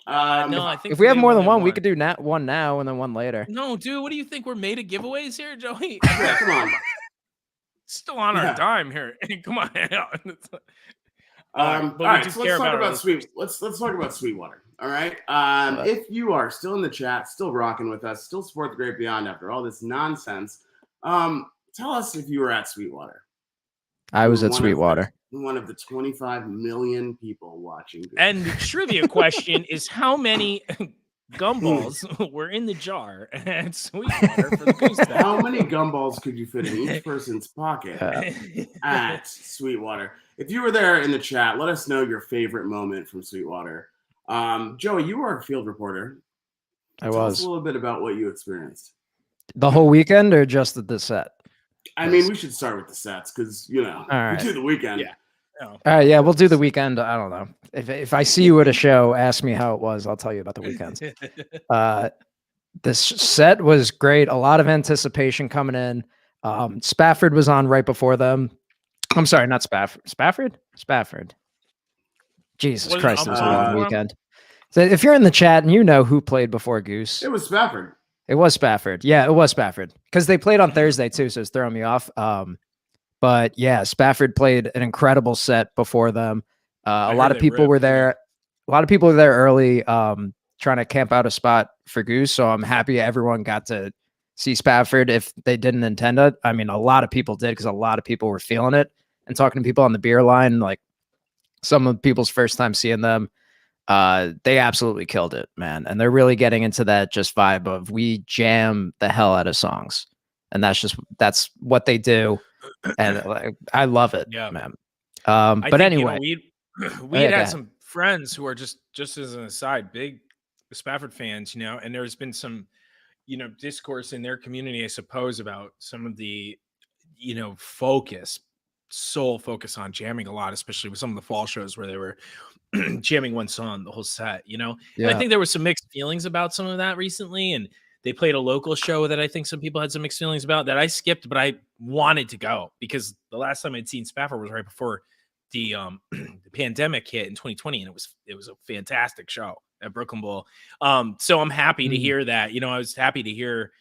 No, I think if we have more than one, we could do one now and then one later. No, dude, what do you think? We're made of giveaways here, Joey? Yeah, come on. Still on our dime here. Come on. All right, so let's talk about Let's talk about Sweetwater. All right. If you are still in the chat, still rocking with us, still support the Great Beyond after all this nonsense, tell us if you were at Sweetwater. I was at Sweetwater. One of the 25 million people watching. And the trivia question is how many gumballs were in the jar at Sweetwater for the Gooseday? How many gumballs could you fit in each person's pocket at Sweetwater? If you were there in the chat, let us know your favorite moment from Sweetwater. Joey, you were a field reporter. Tell us a little bit about what you experienced. The whole weekend or just at the set? I mean, we should start with the sets because, we do the weekend. Yeah. All right, yeah, we'll do the weekend. I don't know. If I see you at a show, ask me how it was. I'll tell you about the weekends. This set was great. A lot of anticipation coming in. Spafford was on right before them. I'm sorry, not Spafford. Spafford. Jesus Christ, it was a long weekend. So if you're in the chat and you know who played before Goose, it was Spafford. It was Spafford. Yeah, it was Spafford because they played on Thursday too, so it's throwing me off. But yeah, Spafford played an incredible set before them. A lot of people were there. A lot of people were there early, trying to camp out a spot for Goose. So I'm happy everyone got to see Spafford if they didn't intend it. I mean, a lot of people did because a lot of people were feeling it and talking to people on the beer line, like some of the people's first time seeing them. They absolutely killed it, man. And they're really getting into that just vibe of we jam the hell out of songs. And that's what they do. And like, I love it, Yeah. man. I But think, you know, anyway, we yeah, had go had ahead. some friends who are just as an aside, big Spafford fans, you know, and there's been some, you know, discourse in their community, I suppose, about some of the, you know, sole focus on jamming a lot, especially with some of the fall shows where they were jamming one song the whole set, you know. And I Yeah. think there was some mixed feelings about some of that recently, and they played a local show that I think some people had some mixed feelings about that I skipped, but I wanted to go because the last time I'd seen Spafford was right before the the pandemic hit in 2020, and it was a fantastic show at Brooklyn Bowl. So I'm happy to hear that. You know, I was happy to hear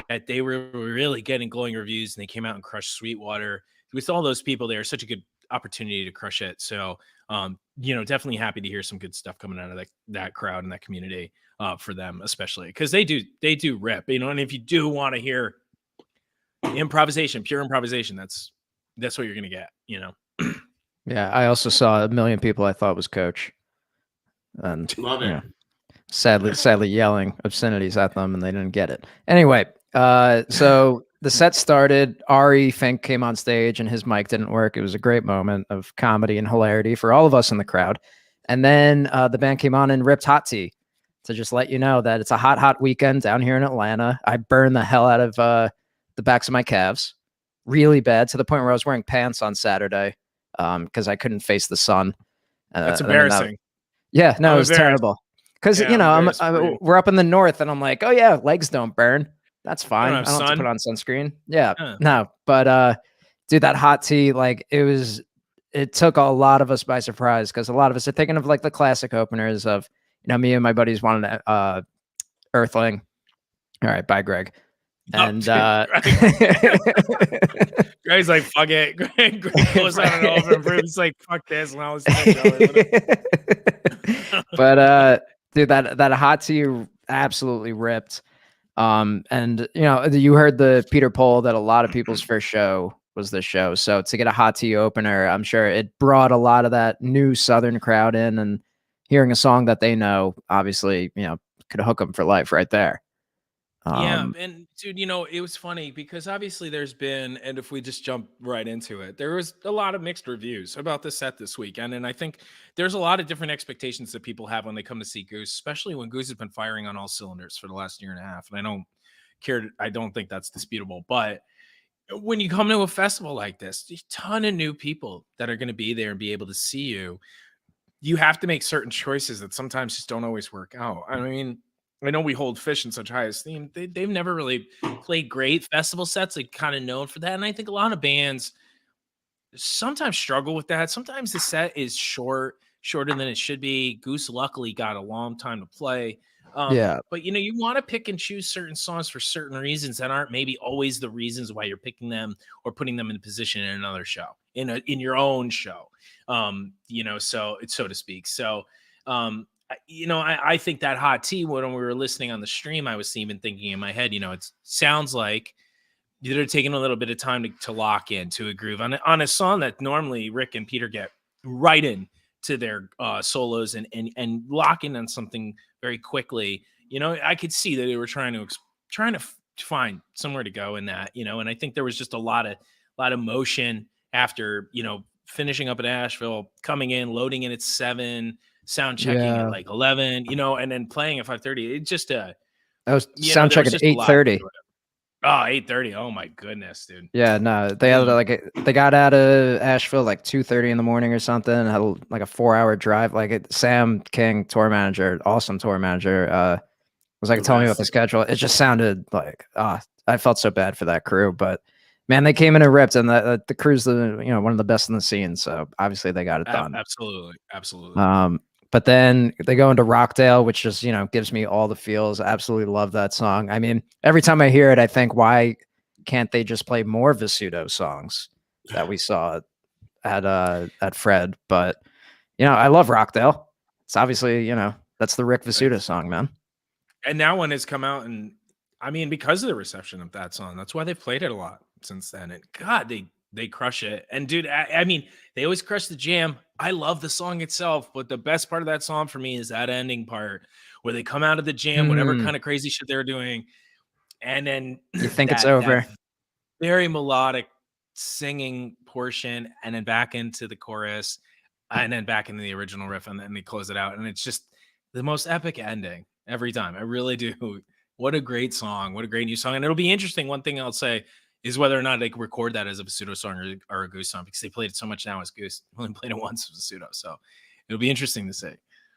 that they were really getting glowing reviews and they came out and crushed Sweetwater. With all those people there, such a good opportunity to crush it. So you know, definitely happy to hear some good stuff coming out of that crowd and that community for them, especially because they do rip, you know. And if you do want to hear improvisation, pure improvisation, that's what you're gonna get, you know. Yeah. I also saw a million people I thought was Coach. And Love it. you know, sadly yelling obscenities at them and they didn't get it. Anyway, so the set started. Ari Fink came on stage and his mic didn't work. It was a great moment of comedy and hilarity for all of us in the crowd. And then the band came on and ripped Hot Tea to just let you know that it's a hot weekend down here in Atlanta. I burned the hell out of the backs of my calves really bad to the point where I was wearing pants on Saturday because I couldn't face the sun. That's I mean, embarrassing. yeah, no, I'm it was embarrassed. terrible. Because Yeah, you know, I'm embarrassed for you. we're up in the north, and I'm like, oh yeah, legs don't burn. That's fine. I have don't have to sun. put on sunscreen. Yeah, Yeah. no, but dude, that Hot Tea, like it took a lot of us by surprise because a lot of us are thinking of like the classic openers of, you know, me and my buddies wanted Earthling. All right, bye, Greg. And Greg's like, fuck it. Greg goes out and over and Bruce's like, fuck this. And I was but dude, that Hot Tea absolutely ripped. And you know, you heard the Peter poll that a lot of people's first show was this show. So to get a Hot Tea opener, I'm sure it brought a lot of that new Southern crowd in, and hearing a song that they know, obviously, you know, could hook them for life right there. Yeah, and dude, you know, it was funny because obviously there's been, and if we just jump right into it, there was a lot of mixed reviews about the set this weekend, and I think there's a lot of different expectations that people have when they come to see Goose, especially when Goose has been firing on all cylinders for the last year and a half, and I don't think that's disputable, but when you come to a festival like this, there's a ton of new people that are going to be there and be able to see you. You have to make certain choices that sometimes just don't always work out. I mean, I know we hold Fish in such high esteem. They've never really played great festival sets. They're kind of known for that. And I think a lot of bands sometimes struggle with that. Sometimes the set is shorter than it should be. Goose luckily got a long time to play. Yeah. But you know, you want to pick and choose certain songs for certain reasons that aren't maybe always the reasons why you're picking them or putting them in position in another show, in your own show. You know, so to speak. So you know, I think that Hot Tea, when we were listening on the stream, I was even thinking in my head, you know, it sounds like they're taking a little bit of time to lock into a groove on a song that normally Rick and Peter get right in to their solos and lock in on something very quickly. You know, I could see that they were trying to find somewhere to go in that, you know, and I think there was just a lot of motion after, you know, finishing up at Asheville, coming in, loading in at 7, sound checking at like 11, you know, and then playing at 5:30. It just I was sound check at 8:30. Oh, 8:30. Oh my goodness, dude. Yeah, no, they had they got out of Asheville like 2:30 in the morning or something, and had like a 4-hour drive. Sam King, tour manager, awesome tour manager, was like telling me about the schedule. It just sounded like I felt so bad for that crew, but man, they came in and ripped, and the crew's one of the best in the scene. So obviously they got it done. Absolutely. But then they go into Rockdale, which just, you know, gives me all the feels. Absolutely love that song. I mean, every time I hear it, I think, why can't they just play more Visuto songs that we saw at Fred? But, you know, I love Rockdale. It's obviously, you know, that's the Rick Visuto song, man. And that one has come out, and I mean, because of the reception of that song, that's why they've played it a lot since then. And God, they They crush it. And dude, I mean, they always crush the jam. I love the song itself, but the best part of that song for me is that ending part where they come out of the jam, whatever kind of crazy shit they're doing, and then You think it's that over. very melodic singing portion, and then back into the chorus, and then back into the original riff, and then they close it out. And it's just the most epic ending every time. I really do. What a great song. What a great new song. And it'll be interesting. One thing I'll say is whether or not they can record that as a pseudo song or a Goose song, because they played it so much now as Goose. Only played it once as a pseudo. So it'll be interesting to see.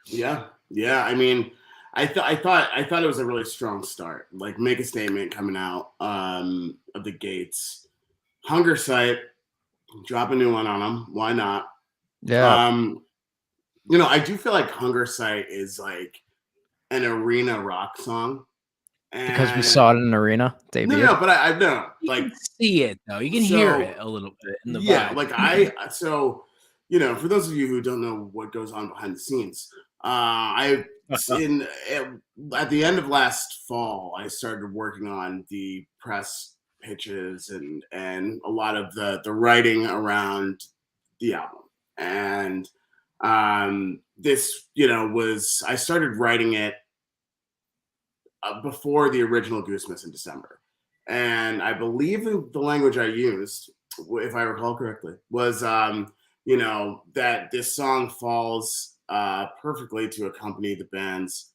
Yeah. Yeah. I mean, I thought it was a really strong start. Like, make a statement coming out of the gates. Hunger Site, drop a new one on them. Why not? Yeah. You know, I do feel like Hunger Site is like an arena rock song. Because we saw it in an arena debut. No, but I know, You like, can see it though. You can hear it a little bit in the yeah, vibe. like so, you know, for those of you who don't know what goes on behind the scenes, at the end of last fall, I started working on the press pitches and a lot of the writing around the album. And this, you know, I started writing it before the original Goosemas in December. And I believe the language I used, if I recall correctly, was, you know, that this song falls perfectly to accompany the band's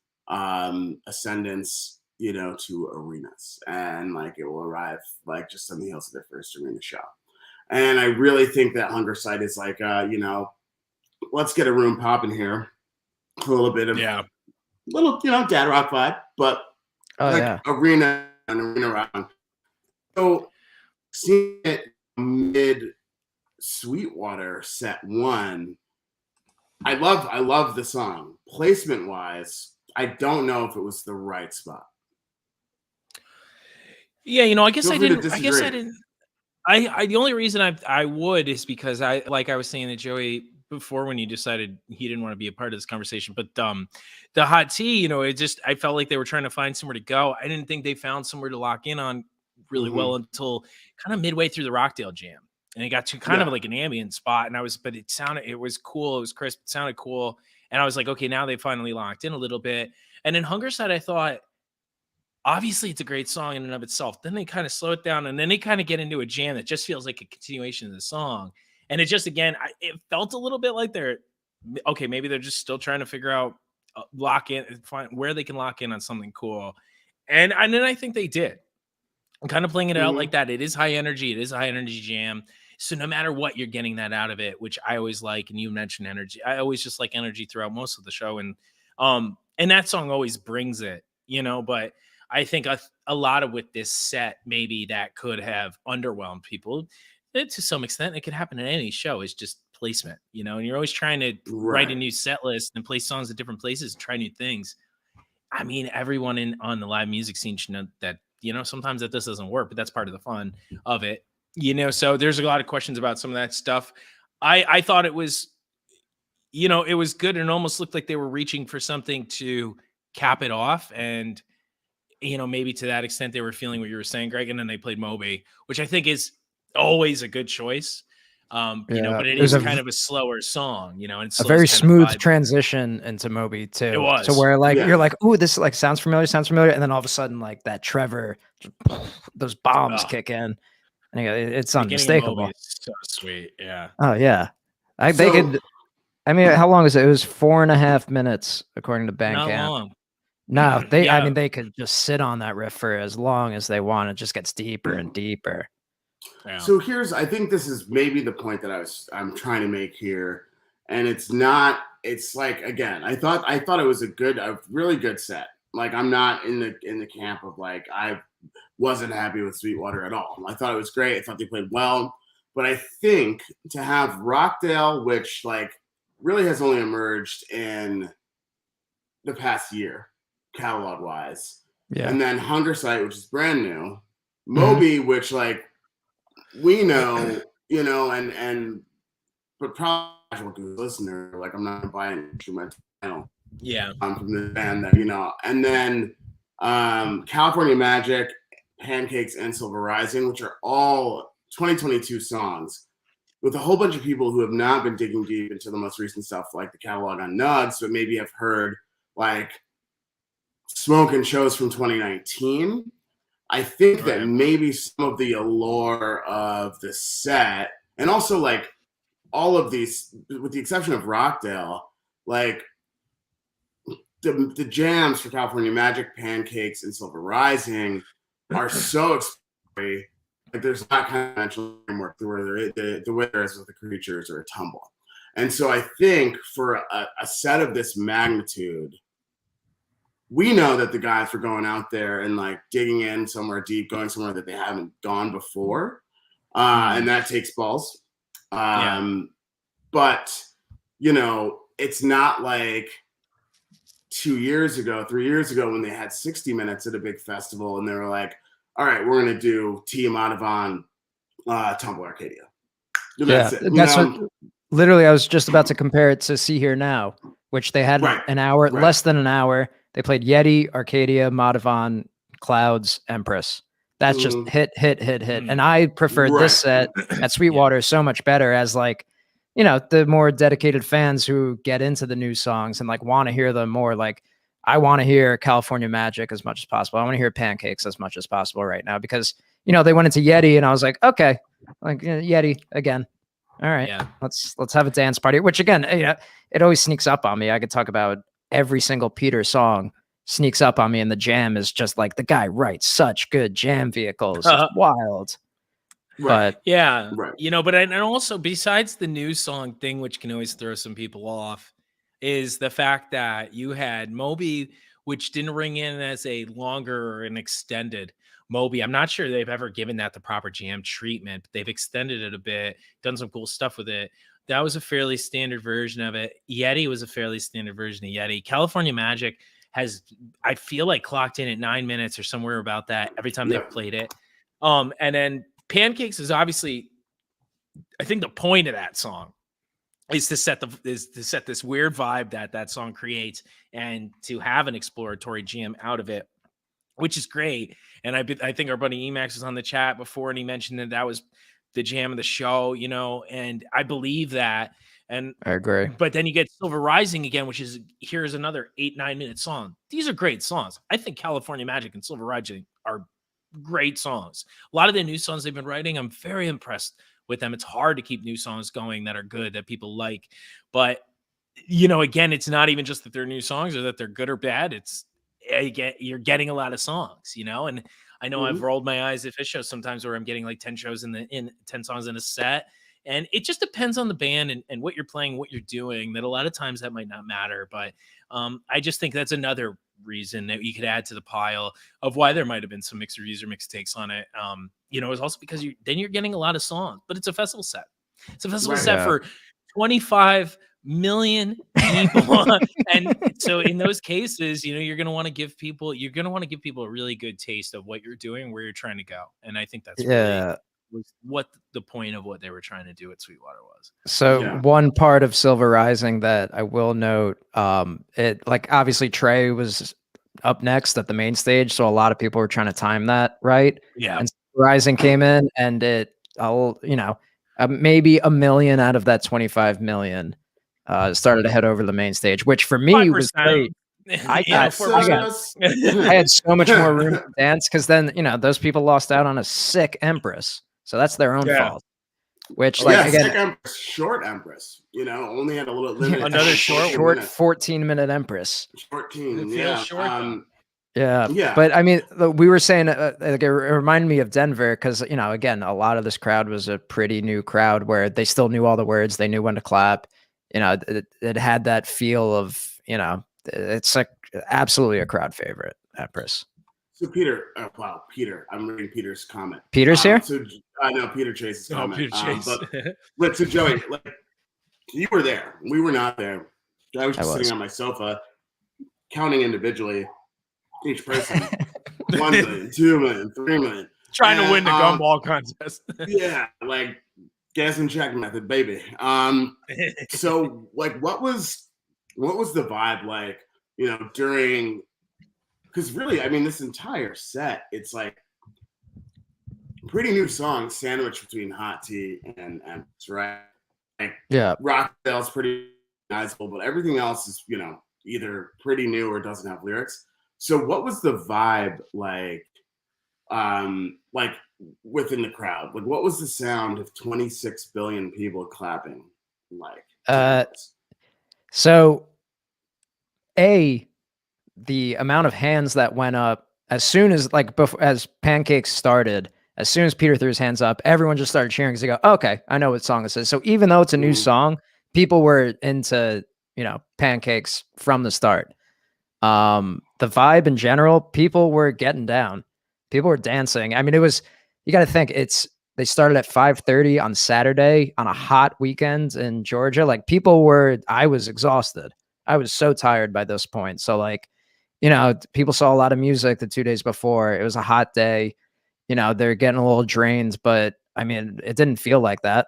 ascendance, you know, to arenas. And like, it will arrive like just on the heels of their first arena show. And I really think that Hunger Site is like, you know, let's get a room popping here. A little bit of, little, you know, dad rock vibe, but arena round. So seeing it mid Sweetwater set one, I love the song. Placement wise, I don't know if it was the right spot. Yeah, you know, I guess Feel I free to didn't. I guess I disagree. didn't. I the only reason I would is because I was saying to Joey before when he decided he didn't want to be a part of this conversation. But the hot tea, you know, I felt like they were trying to find somewhere to go. I didn't think they found somewhere to lock in on really well until kind of midway through the Rockdale jam. And it got to kind of like an ambient spot. And it was cool. It was crisp. It sounded cool. And I was like, okay, now they finally locked in a little bit. And then Hunger Side, I thought, obviously it's a great song in and of itself. Then they kind of slow it down and then they kind of get into a jam that just feels like a continuation of the song. And it just, again, it felt a little bit like maybe they're just still trying to figure out, lock in, find where they can lock in on something cool. And then I think they did. I'm kind of playing it out like that. It is high energy. It is a high energy jam. So no matter what, you're getting that out of it, which I always like. And you mentioned energy. I always just like energy throughout most of the show. And that song always brings it, you know, but I think a lot of with this set, maybe that could have underwhelmed people to some extent. It could happen in any show. It's just placement, you know, and you're always trying to write a new set list and play songs at different places and try new things. I mean, everyone on the live music scene should know that, you know, sometimes that this doesn't work, but that's part of the fun of it, you know. So there's a lot of questions about some of that stuff. I thought it was, you know, it was good and almost looked like they were reaching for something to cap it off. And, you know, maybe to that extent they were feeling what you were saying, Greg, and then they played Moby, which I think is always a good choice. You know, but it is kind of a slower song, you know, and a very smooth transition into Moby too. It was. So where like you're like, ooh, this like sounds familiar, and then all of a sudden like that Trevor, those bombs kick in, and it's unmistakable. So sweet, yeah. Oh yeah, they could. I mean, how long is it? It was 4.5 minutes according to Bandcamp. Not long. No, I mean, they could just sit on that riff for as long as they want. It just gets deeper and deeper. Yeah. So I think this is maybe the point that I'm trying to make here, and it's like, again, I thought it was a really good set. Like, I'm not in the camp of like, I wasn't happy with Sweetwater at all. I thought it was great. I thought they played well, but I think to have Rockdale, which like really has only emerged in the past year, catalog wise, and then Hunger Site, which is brand new, Moby, which like we know, you know, but probably a good listener, like I'm not buying instrumental, from the band that, you know, and then California Magic, Pancakes, and Silver Rising, which are all 2022 songs with a whole bunch of people who have not been digging deep into the most recent stuff, like the catalog on Nugs, but maybe have heard like Smoke and shows from 2019. I think that maybe some of the allure of the set, and also like all of these, with the exception of Rockdale, like the jams for California Magic, Pancakes, and Silver Rising are so exploratory. Like there's not conventional framework the way there is with the Creatures or a Tumble. And so I think for a set of this magnitude, we know that the guys were going out there and like digging in somewhere deep, going somewhere that they haven't gone before. And that takes balls. But, you know, it's not like 2 years ago, 3 years ago when they had 60 minutes at a big festival and they were like, all right, we're going to do Tiamat Avon, Tumble Arcadia. That's it. That's what literally I was just about to compare it to See Here Now, which they had an hour, less than an hour. They played Yeti, Arcadia, Madhavan, Clouds, Empress. That's just hit. And I preferred this set at Sweetwater so much better as like, you know, the more dedicated fans who get into the new songs and like want to hear them more. Like I want to hear California Magic as much as possible. I want to hear Pancakes as much as possible right now because, you know, they went into Yeti and I was like, okay, like Yeti again. All right, let's have a dance party, which again, you know, it always sneaks up on me. I could talk about every single Peter song sneaks up on me and the jam is just like the guy writes such good jam vehicles. It's wild. But you know, but and also besides the new song thing, which can always throw some people off, is the fact that you had Moby, which didn't ring in as a longer or an extended Moby. I'm not sure they've ever given that the proper jam treatment, but they've extended it a bit, done some cool stuff with it. That was a fairly standard version of it. Yeti was a fairly standard version of Yeti. California Magic has, I feel like, clocked in at 9 minutes or somewhere about that every time they've played it. And then Pancakes is obviously, I think the point of that song is to set this weird vibe that song creates and to have an exploratory jam out of it, which is great. And I think our buddy Emax was on the chat before and he mentioned that was the jam of the show, you know, and I believe that. And I agree. But then you get Silver Rising again, which is, here's another 8-9 minute song. These are great songs. I think California Magic and Silver Rising are great songs. A lot of the new songs they've been writing, I'm very impressed with them. It's hard to keep new songs going that are good, that people like. But, you know, again, it's not even just that they're new songs or that they're good or bad. It's, you're getting a lot of songs, you know, and I know I've rolled my eyes at Fish shows sometimes where I'm getting like 10 songs in a set. And it just depends on the band and what you're playing, what you're doing, that a lot of times that might not matter. But I just think that's another reason that you could add to the pile of why there might have been some mixed reviews or mixed takes on it. You know, it's also because you're getting a lot of songs, but it's a festival set. It's a festival set for 25 million people. And so in those cases, you know, you're going to want to give people a really good taste of what you're doing, where you're trying to go. And I think that's really was what the point of what they were trying to do at Sweetwater was. So one part of Silver Rising that I will note, it like obviously Trey was up next at the main stage, so a lot of people were trying to time that right. Yeah, and Silver Rising came in, and maybe 1 million out of that 25 million started to head over to the main stage, which for me 5%. Was great. I had so much more room to dance because then, you know, those people lost out on a sick Empress. So that's their own fault. Which, like, again, sick Empress, short Empress, you know, only had a little limit. Another short 14-minute Empress. 14, yeah. But I mean, we were saying, like, it reminded me of Denver because, you know, again, a lot of this crowd was a pretty new crowd where they still knew all the words, they knew when to clap. You know, it had that feel of, you know, it's like absolutely a crowd favorite, Empress. So Peter, Peter, I'm reading Peter's comment. Peter's here? So I know Peter Chase's comment. Peter Chase. But so Joey, like, you were there. We were not there. I was just sitting on my sofa, counting individually each person. 1 million, 2 million, 3 million. Trying to win the gumball contest. Yeah, like guess and check method, baby. So like, what was the vibe like? You know, during. Because really, I mean, this entire set, it's like pretty new song sandwiched between Hot Tea and Memphis, right? Like, Yeah. Rockdale's pretty recognizable, but everything else is, either pretty new or doesn't have lyrics. So what was the vibe like within the crowd? Like, what was the sound of 26 billion people clapping like? So the amount of hands that went up as soon as as Pancakes started, as soon as Peter threw his hands up, everyone just started cheering because they go, oh, okay, I know what song this is. So even though it's a new song, people were into, Pancakes from the start. The vibe in general, people were getting down. People were dancing. I mean, you got to think they started at 5:30 on Saturday on a hot weekend in Georgia. Like I was exhausted. I was so tired by this point. So people saw a lot of music the 2 days before. It was a hot day. They're getting a little drained, but I mean, it didn't feel like that.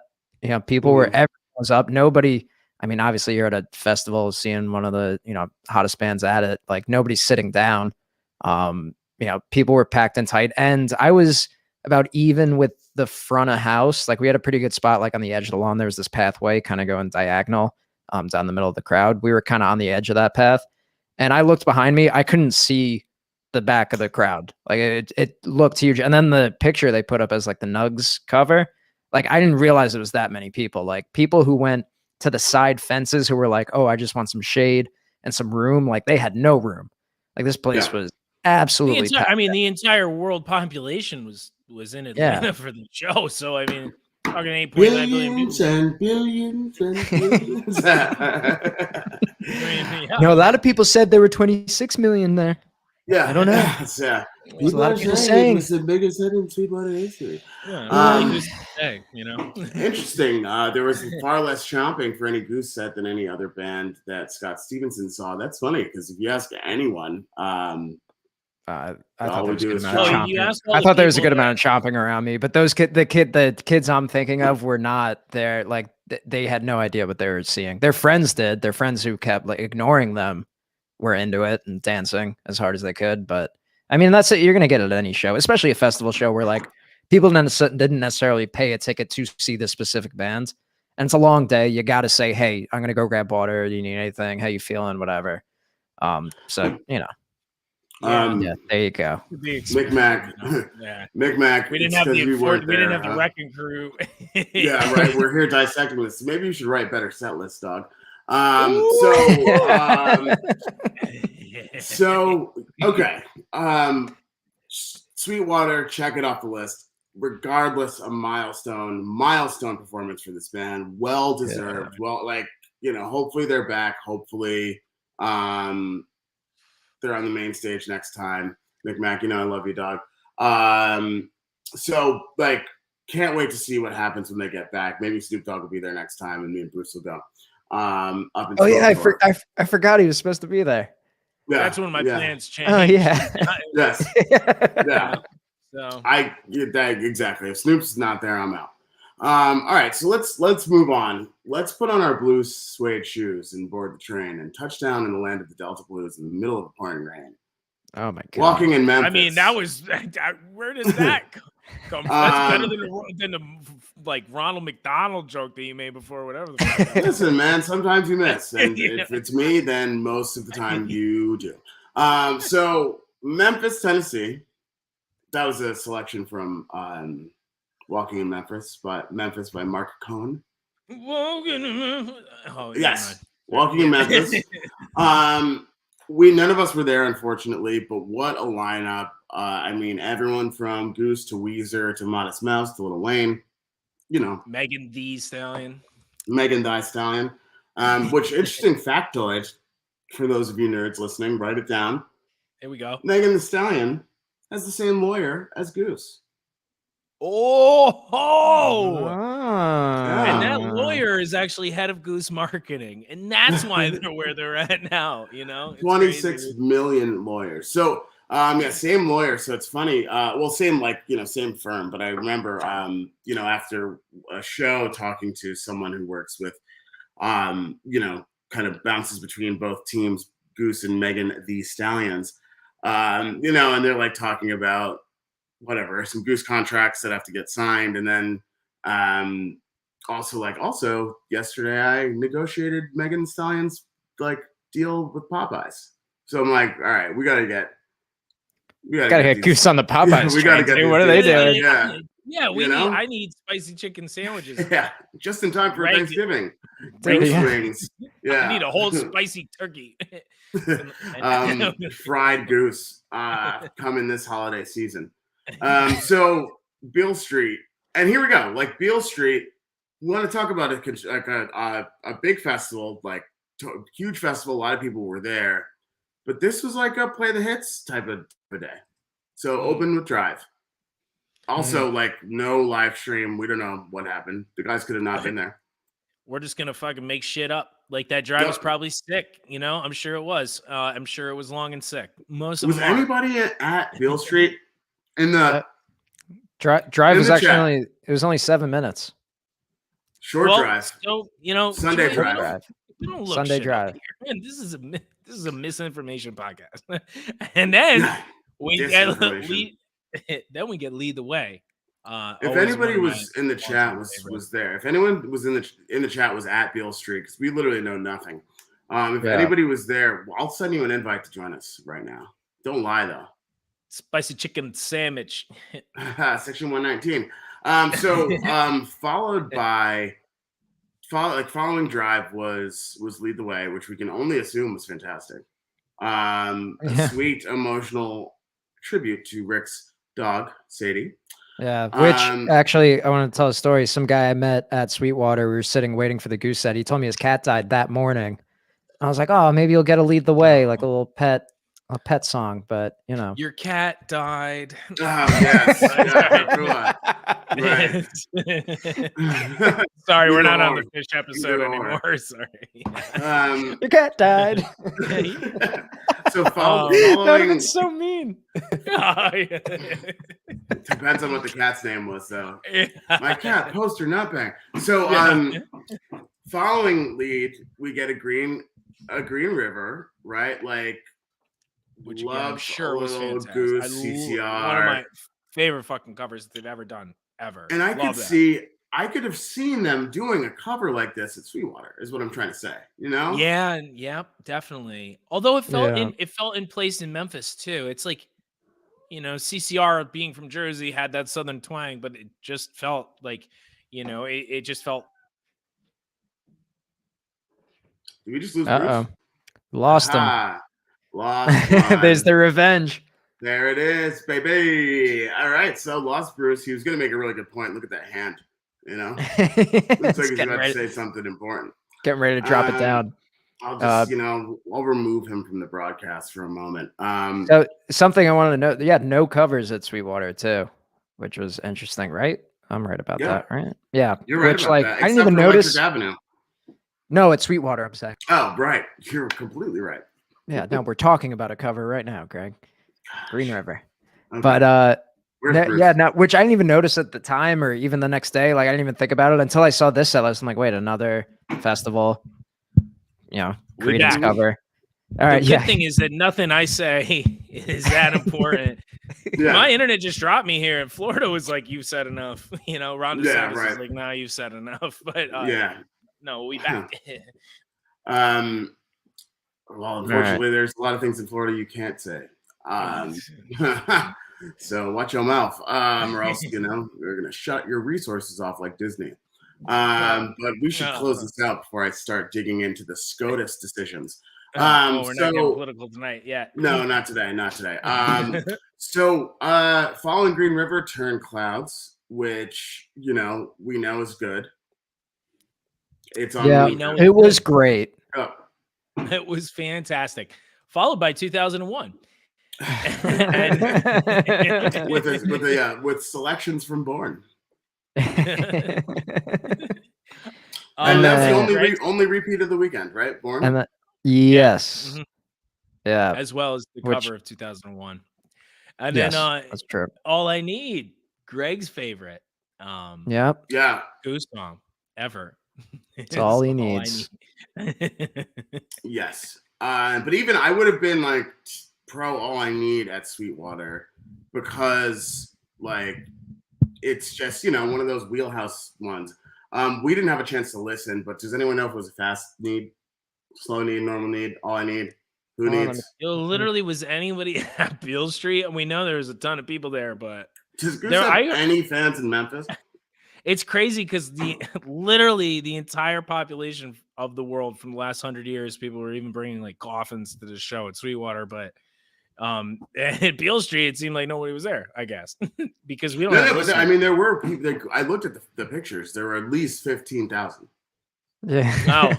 People everyone was up. Nobody, I mean, obviously you're at a festival seeing one of the, hottest bands at it. Like nobody's sitting down. People were packed and tight. And I was about even with the front of house. Like we had a pretty good spot, like on the edge of the lawn. There was this pathway kind of going diagonal down the middle of the crowd. We were kind of on the edge of that path. And I looked behind me. I couldn't see the back of the crowd. Like it looked huge. And then the picture they put up as like the Nugs cover, like I didn't realize it was that many people. Like people who went to the side fences who were like, oh, I just want some shade and some room. Like they had no room. Like this place was absolutely the entire world population was in Atlanta for the show. So I mean, talking 8.9 billion people. And billions and billions. No, a lot of people said there were 26 million there. Yeah, I don't know. Yeah, There's a lot of people saying it's the biggest hit in Sweetwater history. Interesting. There was far less chomping for any Goose set than any other band that Scott Stevenson saw. That's funny because if you ask anyone, I thought all there we was a do good is amount of chomp. chomping. I thought there was a good amount of chomping around me, but the kids I'm thinking of were not there. Like they had no idea what they were seeing. Their friends did. Their friends who kept like ignoring them were into it and dancing as hard as they could. But I mean, that's it. You're gonna get it at any show, especially a festival show where like people didn't necessarily pay a ticket to see this specific band. And it's a long day. You got to say, hey, I'm gonna go grab water. Do you need anything? How you feeling? Whatever. So there you go. Micmac. Micmac. We didn't have the wrecking crew. Yeah, right. We're here dissecting this. Maybe you should write better set lists, dog. So okay. Sweetwater, check it off the list. Regardless, a milestone performance for this band. Well deserved. Yeah. Well, hopefully they're back. Hopefully, they're on the main stage next time. Micmac, I love you, dog. So can't wait to see what happens when they get back. Maybe Snoop Dogg will be there next time, and me and Bruce will go. I forgot he was supposed to be there. Yeah, that's when my plans changed. Oh yeah. Yes. Yeah. So I get that exactly. If Snoop's not there, I'm out. All right, so let's move on. Let's put on our blue suede shoes and board the train and touch down in the land of the Delta Blues in the middle of the pouring rain. Oh my god! Walking in Memphis. I mean, that was where did that come from? That's better than the Ronald McDonald joke that you made before, whatever. Listen, man, sometimes you miss, and if it's me, then most of the time you do. So Memphis, Tennessee. That was a selection from Walking in Memphis by Mark Cohn. Walking in Memphis. Oh, yes. Walking in Memphis. None of us were there, unfortunately, but what a lineup. I mean, everyone from Goose to Weezer to Modest Mouse to Lil Wayne, Megan Thee Stallion. Which interesting factoid for those of you nerds listening, write it down. Here we go. Megan Thee Stallion has the same lawyer as Goose. And that lawyer is actually head of Goose marketing, and that's why they're where they're at now. 26 million lawyers. So same lawyer. So it's funny. Same firm. But I remember, after a show talking to someone who works with, kind of bounces between both teams, Goose and Megan Thee Stallions. And they're talking about whatever, some Goose contracts that have to get signed, and then also yesterday I negotiated Megan Thee Stallion's like deal with Popeyes. So I'm like, all right, we gotta get get Goose on the Popeyes. We gotta get. What are they doing? Yeah. Yeah, I need spicy chicken sandwiches. Yeah, just in time for Thanksgiving. Dude, Goose yeah. wings. Yeah. I need a whole spicy turkey. Fried goose coming this holiday season. So Beale Street, and here we go. Like Beale Street, we want to talk about a big festival, like huge festival. A lot of people were there, but this was like a play the hits type of day. So open with Drive. Also, like no live stream. We don't know what happened. The guys could have not been there. We're just gonna fucking make shit up. Like that drive was probably sick. You know, I'm sure it was. I'm sure it was long and sick. Most of was them anybody at Beale Street in the drive was actually it was only 7 minutes. Short drive. So Sunday drive. We don't look Sunday shit drive. up here. Man, this is a misinformation podcast. And then we get lead the way. If anybody was in the chat was there, if anyone was in the chat was at Beale Street, because we literally know nothing. If anybody was there, I'll send you an invite to join us right now. Don't lie though. Spicy chicken sandwich. Section 119. Following Drive was Lead the Way, which we can only assume was fantastic. A sweet emotional tribute to Rick's dog, Sadie. Yeah, which actually, I want to tell a story. Some guy I met at Sweetwater, we were sitting waiting for the Gooseday. He told me his cat died that morning. I was like, oh, maybe you'll get a Lead the Way, like a pet song, but you know. Your cat died. Oh, yes. Right. Sorry, we're not on the fish episode anymore. Sorry. Your cat died. So that would have been so mean. Depends on what the cat's name was, though. My cat, Poster Nutbang. So following Lead, we get a Green River, right? Like, which again, I'm sure was fantastic. Goose, CCR. One of my favorite fucking covers they've ever done, ever. And I could have seen them doing a cover like this at Sweetwater, is what I'm trying to say. You know? Yeah, definitely. Although it felt in place in Memphis too. It's like, CCR being from Jersey had that Southern twang, but it just felt like, it just felt. Did we just lose Bruce? Lost him. Lost. There's the revenge. There it is, baby. All right, so lost Bruce. He was going to make a really good point. Look at that hand. Looks like he's about to say something important. Getting ready to drop it down. I'll just, I'll remove him from the broadcast for a moment. So something I wanted to note. Yeah, no covers at Sweetwater too, which was interesting, right? I'm right about that, right? Yeah, you're right about that. I didn't even notice. Avenue. No, it's Sweetwater. I'm saying. Oh, right. You're completely right. Yeah, no, we're talking about a cover right now, Greg. Green River. Okay. But which I didn't even notice at the time or even the next day. Like I didn't even think about it until I saw this set list. I'm like, wait, another festival, Creedence cover. All right. The good thing is that nothing I say is that important. My internet just dropped me here, and Florida was like, "You've said enough." Ron DeSantis was like, "Nah, you've said enough." But no, we back. Well, unfortunately, there's a lot of things in Florida you can't say. So watch your mouth, or else we're gonna shut your resources off like Disney. But we should close this out before I start digging into the SCOTUS decisions. We're not getting political tonight yet. No, not today. So following Green River, Turn Clouds, which we know is good. It's on. Yeah, it was great. Oh. It was fantastic. Followed by 2001. with selections from Born. And that's the only repeat of the weekend, right? Born. Yes. Mm-hmm. Yeah. As well as the cover of 2001. And then that's true. All I Need, Greg's favorite. Yeah. Goose song ever. It's all he needs. Yes. But even I would have been like pro All I Need at Sweetwater because Like, it's just, you know, one of those wheelhouse ones. We didn't have a chance to listen, but does anyone know if it was a fast need, slow need, normal need, all I need? Who Hold on, needs? It literally was anybody at Beale Street, and we know there was a ton of people there, but Does Goose There- have I- any fans in Memphis? it's crazy because literally the entire population of the world from the last 100 years, people were even bringing like coffins to the show at Sweetwater, but at Beale Street, it seemed like nobody was there, I guess, because we don't. No, have no, but listeners. I mean, there were people. I looked at the pictures. There were at least 15,000. Yeah.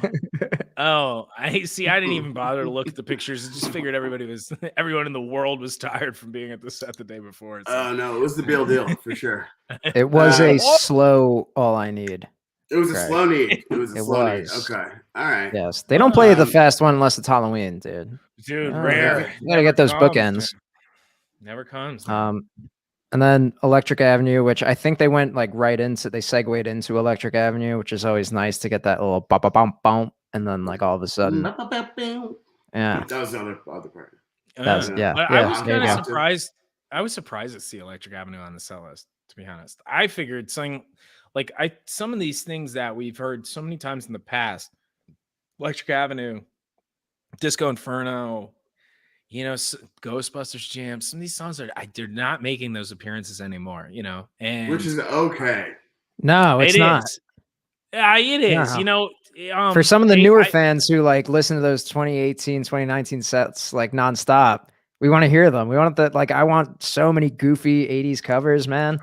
Oh, I see. I didn't even bother to look at the pictures. I just figured everyone in the world was tired from being at the set the day before. So. Oh no, it was the Beale deal for sure. It was a Oh. slow all I need. It was a Right. slow need. It was a It slow need. was. Okay, all right. Yes. They don't play the Um, fast one unless it's Halloween, dude. Dude, Oh, rare. You gotta get those bookends. Never comes. man. And then Electric Avenue, which I think they went like right into, they segued into Electric Avenue, which is always nice to get that little bump, bump, bump, and then like all of a sudden, yeah, That was the other part. that's yeah, But yeah. I was there you kind go. of surprised. I was surprised to see Electric Avenue on the set list. To be honest, I figured something like some of these things that we've heard so many times in the past, Electric Avenue, Disco Inferno, you know, Ghostbusters Jam. Some of these songs they're not making those appearances anymore. You know, and Which is okay. No, it's it not. is. Yeah, it is. No. You know, For some of the they- newer I- fans who like listen to those 2018, 2019 sets like nonstop, we want to hear them. We want I want so many goofy 80s covers, man.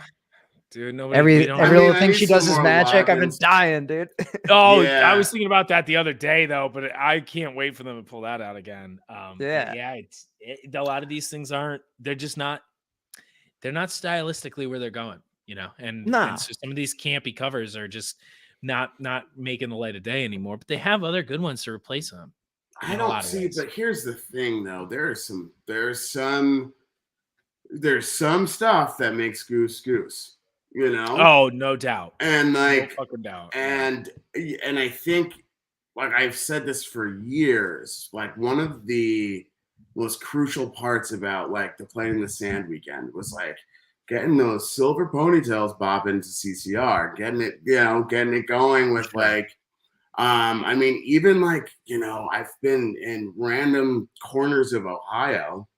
dude, nobody. Every we don't- every I mean, little I thing need she some does is more magic. I've been Loggins. dying, dude. Oh, Yeah. I was thinking about that the other day though, but I can't wait for them to pull that out again. Yeah. Yeah. A lot of these things aren't. They're just not. They're not stylistically where they're going, you know. And Nah. so some of these campy covers are just not making the light of day anymore. But they have other good ones to replace them. I in a lot don't of see, ways. but here's the thing though. There's some stuff that makes Goose, you know? Oh, no doubt. And No like fucking doubt. and I think, like I've said this for years, like one of the most crucial parts about like the Playing in the Sand weekend was like getting those silver ponytails bopping to CCR, getting it going with like, I mean, even like, you know, I've been in random corners of Ohio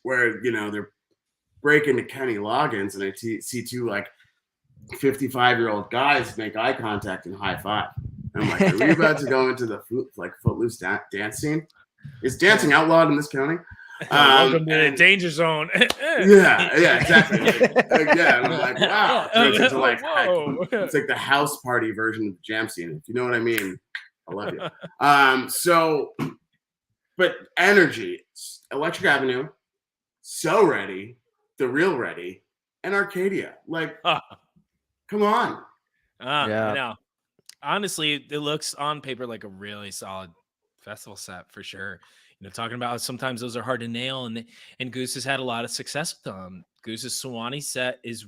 where, you know, they're breaking to Kenny Loggins and I see two like 55-year-old guys make eye contact and high five. And I'm like, are we about to go into the footloose dance scene? Is dancing outlawed in this county? Welcome to the and- danger zone. yeah, exactly. Yeah, and I'm like, wow. Turns into like, Whoa. it's like the house party version of the jam scene. If you know what I mean, I love you. So, but energy, Electric Avenue, So Ready, The Real Ready, and Arcadia. Like, come on. Yeah. I know. Honestly, it looks on paper like a really solid festival set for sure. You know, talking about how sometimes those are hard to nail, and Goose has had a lot of success with them. Goose's Sewanee set is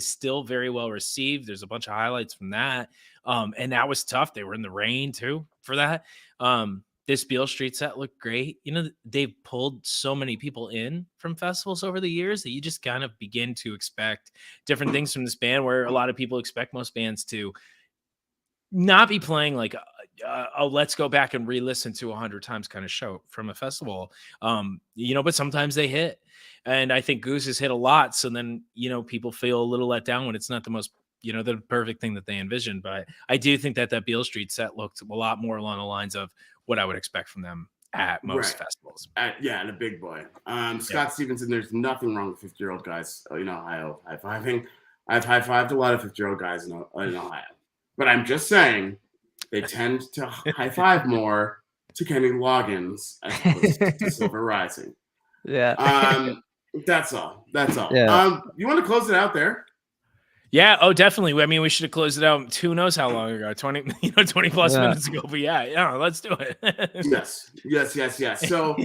still very well received. There's a bunch of highlights from that, and that was tough. They were in the rain too for that. This Beale Street set looked great. You know, they've pulled so many people in from festivals over the years that you just kind of begin to expect different things from this band, where a lot of people expect most bands to not be playing like a let's go back and re-listen to 100 times kind of show from a festival. You know, but sometimes they hit, and I think Goose has hit a lot. So then, you know, people feel a little let down when it's not the most, you know, the perfect thing that they envisioned. But I do think that Beale Street set looked a lot more along the lines of what I would expect from them at most Right. festivals. Yeah, and a big boy. Scott Stevenson, there's nothing wrong with 50-year-old guys in Ohio high-fiving. I've high-fived a lot of 50-year-old guys in Ohio. But I'm just saying they tend to high-five more to Kenny Loggins as opposed to Silver Rising. Yeah. That's all. Yeah. You want to close it out there? Yeah. Oh, definitely. I mean, we should have closed it out. Who knows how long ago? 20 plus Yeah. minutes ago. But yeah, let's do it. Yes. So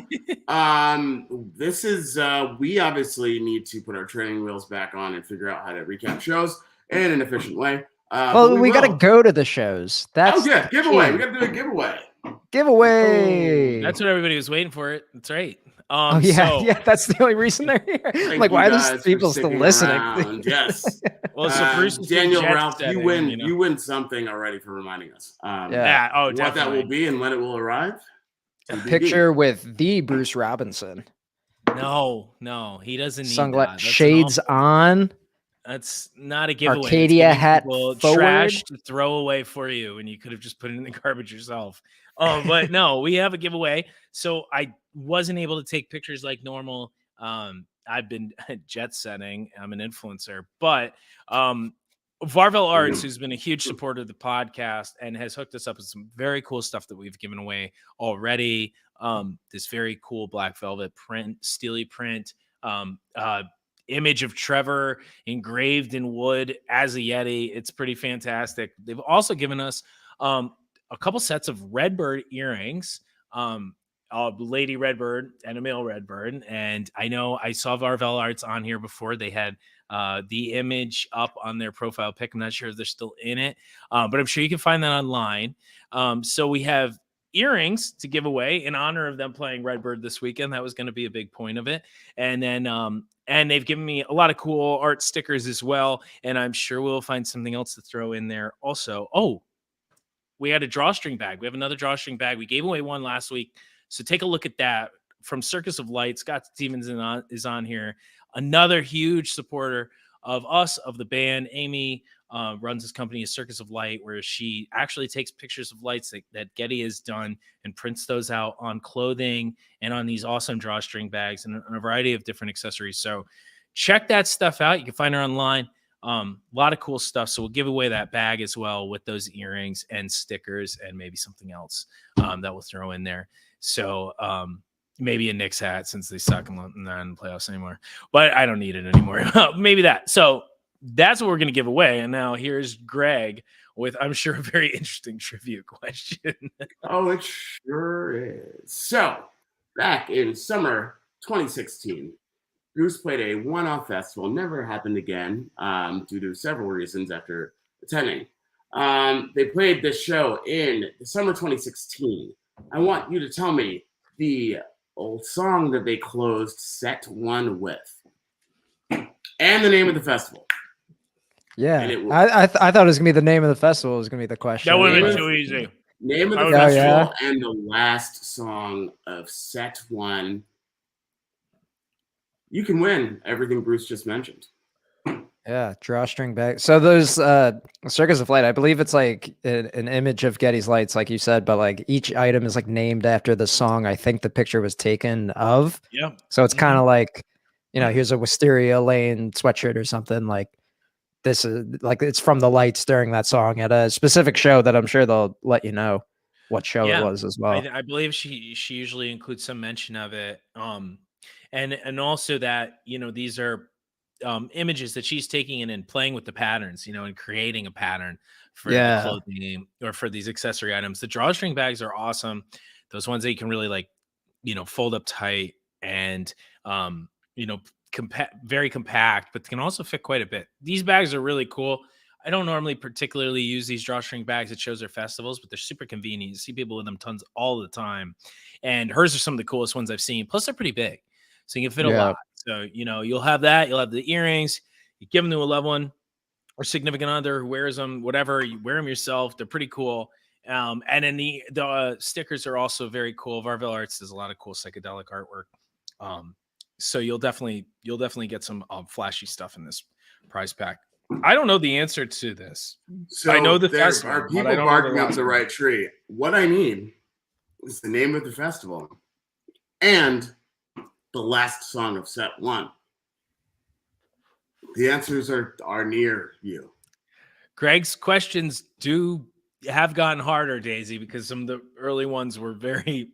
this is we obviously need to put our training wheels back on and figure out how to recap shows in an efficient way. Well, but we got to will. go to the shows. That's Oh yeah, the giveaway. key. We got to do a giveaway. Giveaway. That's what everybody was waiting for. That's right. Oh yeah, So, yeah. That's the only reason they're here. I'm Thank like, you why are guys these for people still sticking listening? around. Yes. well, so Bruce is Daniel, jet Ralph, setting, you win. you know? You win something already for reminding us. Yeah. Yeah. Oh, what that definitely. will be and when it will arrive. TBD. Picture with the Bruce Robinson. No, he doesn't need Sunglass, that. That's shades on, That's not a giveaway. That's Arcadia giving hat people forward. trash to throw away for you, and you could have just put it in the garbage yourself. But no, we have a giveaway. So I wasn't able to take pictures like normal. I've been jet setting. I'm an influencer, but Varvel Arts, who's been a huge supporter of the podcast and has hooked us up with some very cool stuff that we've given away already. This very cool black velvet print, steely print, image of Trevor engraved in wood as a Yeti. It's pretty fantastic. They've also given us a couple sets of Redbird earrings, a lady Redbird and a male Redbird. And I know I saw Varvel Arts on here before. They had the image up on their profile pic. I'm not sure if they're still in it, but I'm sure you can find that online. So we have earrings to give away in honor of them playing Redbird this weekend. That was going to be a big point of it. And then, and they've given me a lot of cool art stickers as well. And I'm sure we'll find something else to throw in there also. Oh, we had a drawstring bag. We have another drawstring bag. We gave away one last week. So take a look at that from Circus of Light. Scott Stevens is on here. Another huge supporter of us, of the band. Amy runs this company, a Circus of Light, where she actually takes pictures of lights that Getty has done and prints those out on clothing and on these awesome drawstring bags and a variety of different accessories. So check that stuff out. You can find her online. A lot of cool stuff. So we'll give away that bag as well with those earrings and stickers and maybe something else that we'll throw in there. So maybe a Knicks hat since they suck and not in the playoffs anymore. But I don't need it anymore. Maybe that. So that's what we're going to give away. And now here's Greg with, I'm sure, a very interesting trivia question. Oh, it sure is. So, back in summer 2016, Goose played a one-off festival. Never happened again due to several reasons after attending. They played this show in the summer 2016. I want you to tell me the old song that they closed set one with and the name of the festival. Yeah, And it was- I thought it was gonna be the name of the festival was gonna be the question. That would have Name been of- too easy. Name of the Oh, festival and the last song of set one. You can win everything Bruce just mentioned. Yeah, drawstring bag. So those Circus of Light, I believe it's like an image of Getty's lights, like you said, but like each item is like named after the song I think the picture was taken of. Yeah. So it's kind of like, you know, here's a Wisteria Lane sweatshirt or something. Like this is like it's from the lights during that song at a specific show that I'm sure they'll let you know what show Yeah. it was as well. I believe she usually includes some mention of it. And also that, you know, these are images that she's taking in and playing with the patterns, you know, and creating a pattern for the clothing or for these accessory items. The drawstring bags are awesome. Those ones that you can really like, you know, fold up tight and, you know, very compact, but can also fit quite a bit. These bags are really cool. I don't normally particularly use these drawstring bags at shows or festivals, but they're super convenient. You see people with them tons all the time. And hers are some of the coolest ones I've seen. Plus, they're pretty big. So you can fit a lot. So, you know, you'll have that. You'll have the earrings. You give them to a loved one or significant other who wears them, whatever. You wear them yourself. They're pretty cool. And then the stickers are also very cool. Varvel Arts does a lot of cool psychedelic artwork. So you'll definitely get some flashy stuff in this prize pack. I don't know the answer to this. So I know the there festival, are but people I don't know barking the up last the one. right tree. What I need is the name of the festival and the last song of set one. The answers are near you. Greg's questions have gotten harder, Daisy, because some of the early ones were very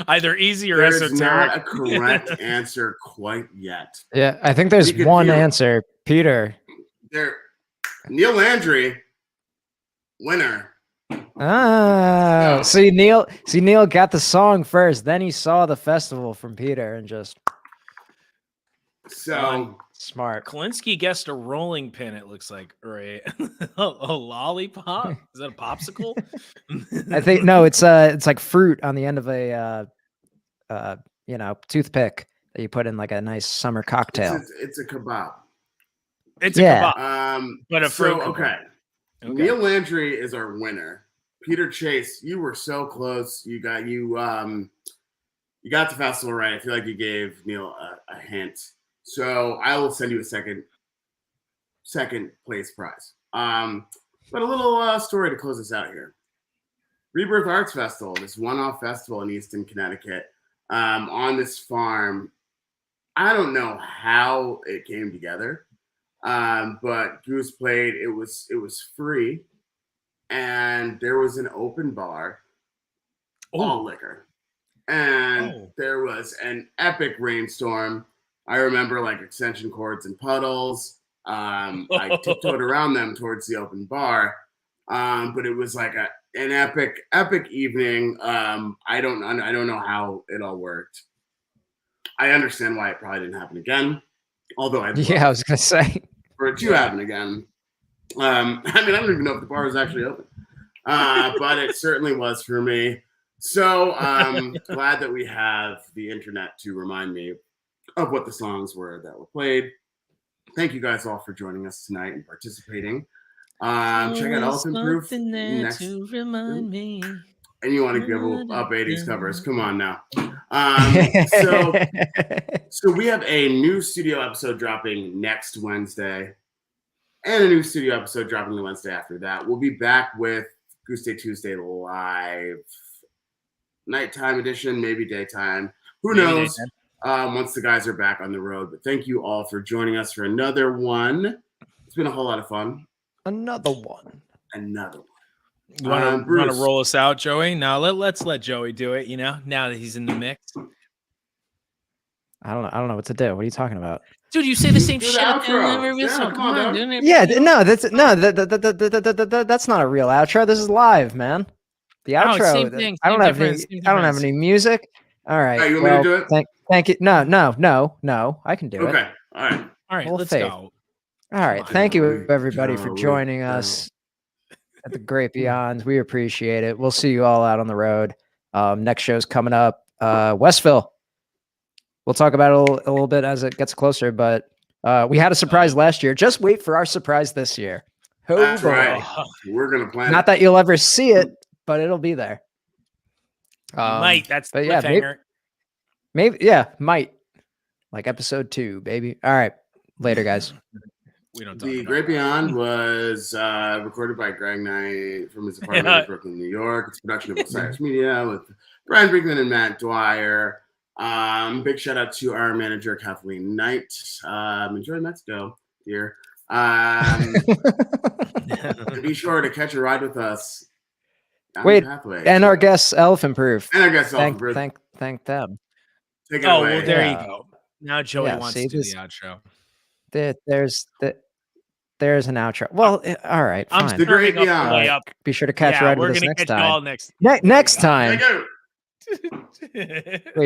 either easy or There's esoteric. not a correct answer quite yet. Yeah, I think there's We could one hear- answer. Peter. There, Neil Landry, winner. Ah, Yeah. see Neil got the song first, then he saw the festival from Peter and just So smart. Kalinsky guessed a rolling pin, it looks like, or a lollipop. Is that a popsicle? I think no, it's like fruit on the end of a toothpick that you put in like a nice summer cocktail. It's a kebab. It's Yeah. a kebab, but a So fruit kebab. okay. Neil Landry is our winner. Peter Chase, you were so close. You got the festival right. I feel like you gave Neil a hint. So I will send you a second place prize. But a little story to close us out here. Rebirth Arts Festival, this one-off festival in Easton, Connecticut, on this farm. I don't know how it came together, but Goose played. It was free, and there was an open bar, all liquor, and there was an epic rainstorm. I remember like extension cords and puddles. I tiptoed around them towards the open bar, but it was like an epic evening. I don't know how it all worked. I understand why it probably didn't happen again. Although I was gonna say for it to happen again. I mean, I don't even know if the bar was actually open, but it certainly was for me. So glad that we have the internet to remind me of what the songs were that were played. Thank you guys all for joining us tonight and participating. Check out Elephant Proof next. To remind me. And you want to give up 80s covers? Come on now. So we have a new studio episode dropping next Wednesday, and a new studio episode dropping the Wednesday after that. We'll be back with Gooseday Tuesday live, nighttime edition, maybe daytime. Who knows? Once the guys are back on the road. But thank you all for joining us for another one. It's been a whole lot of fun. Another one. You want to roll us out, Joey? Now let's let Joey do it. Now that he's in the mix. I don't know what to do. What are you talking about? Dude, you say the same Do shit. the outro. Yeah, Come on, dude. Yeah, that's not a real outro. This is live, man. The outro. Same thing, I don't same have difference, any. same I don't have difference. any music. All right. Hey, you want me to do it? Thank you. No. I can do it. Okay. All right. All right, Full let's faith. go. All right. Thank you, everybody, for Joey, joining us at the Great Beyond. We appreciate it. We'll see you all out on the road. Next show's coming up. Westville. We'll talk about it a little bit as it gets closer, but we had a surprise last year. Just wait for our surprise this year. That's boy. right. We're gonna plan. Not that you'll ever see it, but it'll be there. Might. That's the but yeah, cliffhanger. maybe might. Like episode 2, baby. All right. Later, guys. We don't talk The about Great that. Beyond was recorded by Greg Knight from his apartment in Brooklyn, New York. It's a production of Osiris Media with Brian Brinkman and Matt Dwyer. Big shout out to our manager, Kathleen Knight. Enjoy Mexico, dear. And be sure to catch a ride with us. down Wait, the pathway and to- our guests, Elephant Proof. And our guests, Elephant Proof. Thank them. Take it Oh, away. well, there Yeah. you go. Now Joey Yeah, wants see, to do this- the outro. There's an outro. Well, all right, I'm fine. The Great serving up the way Beyond. up. Be sure to catch a ride we're with us gonna next catch y'all time. next. Next time. Take it. Time.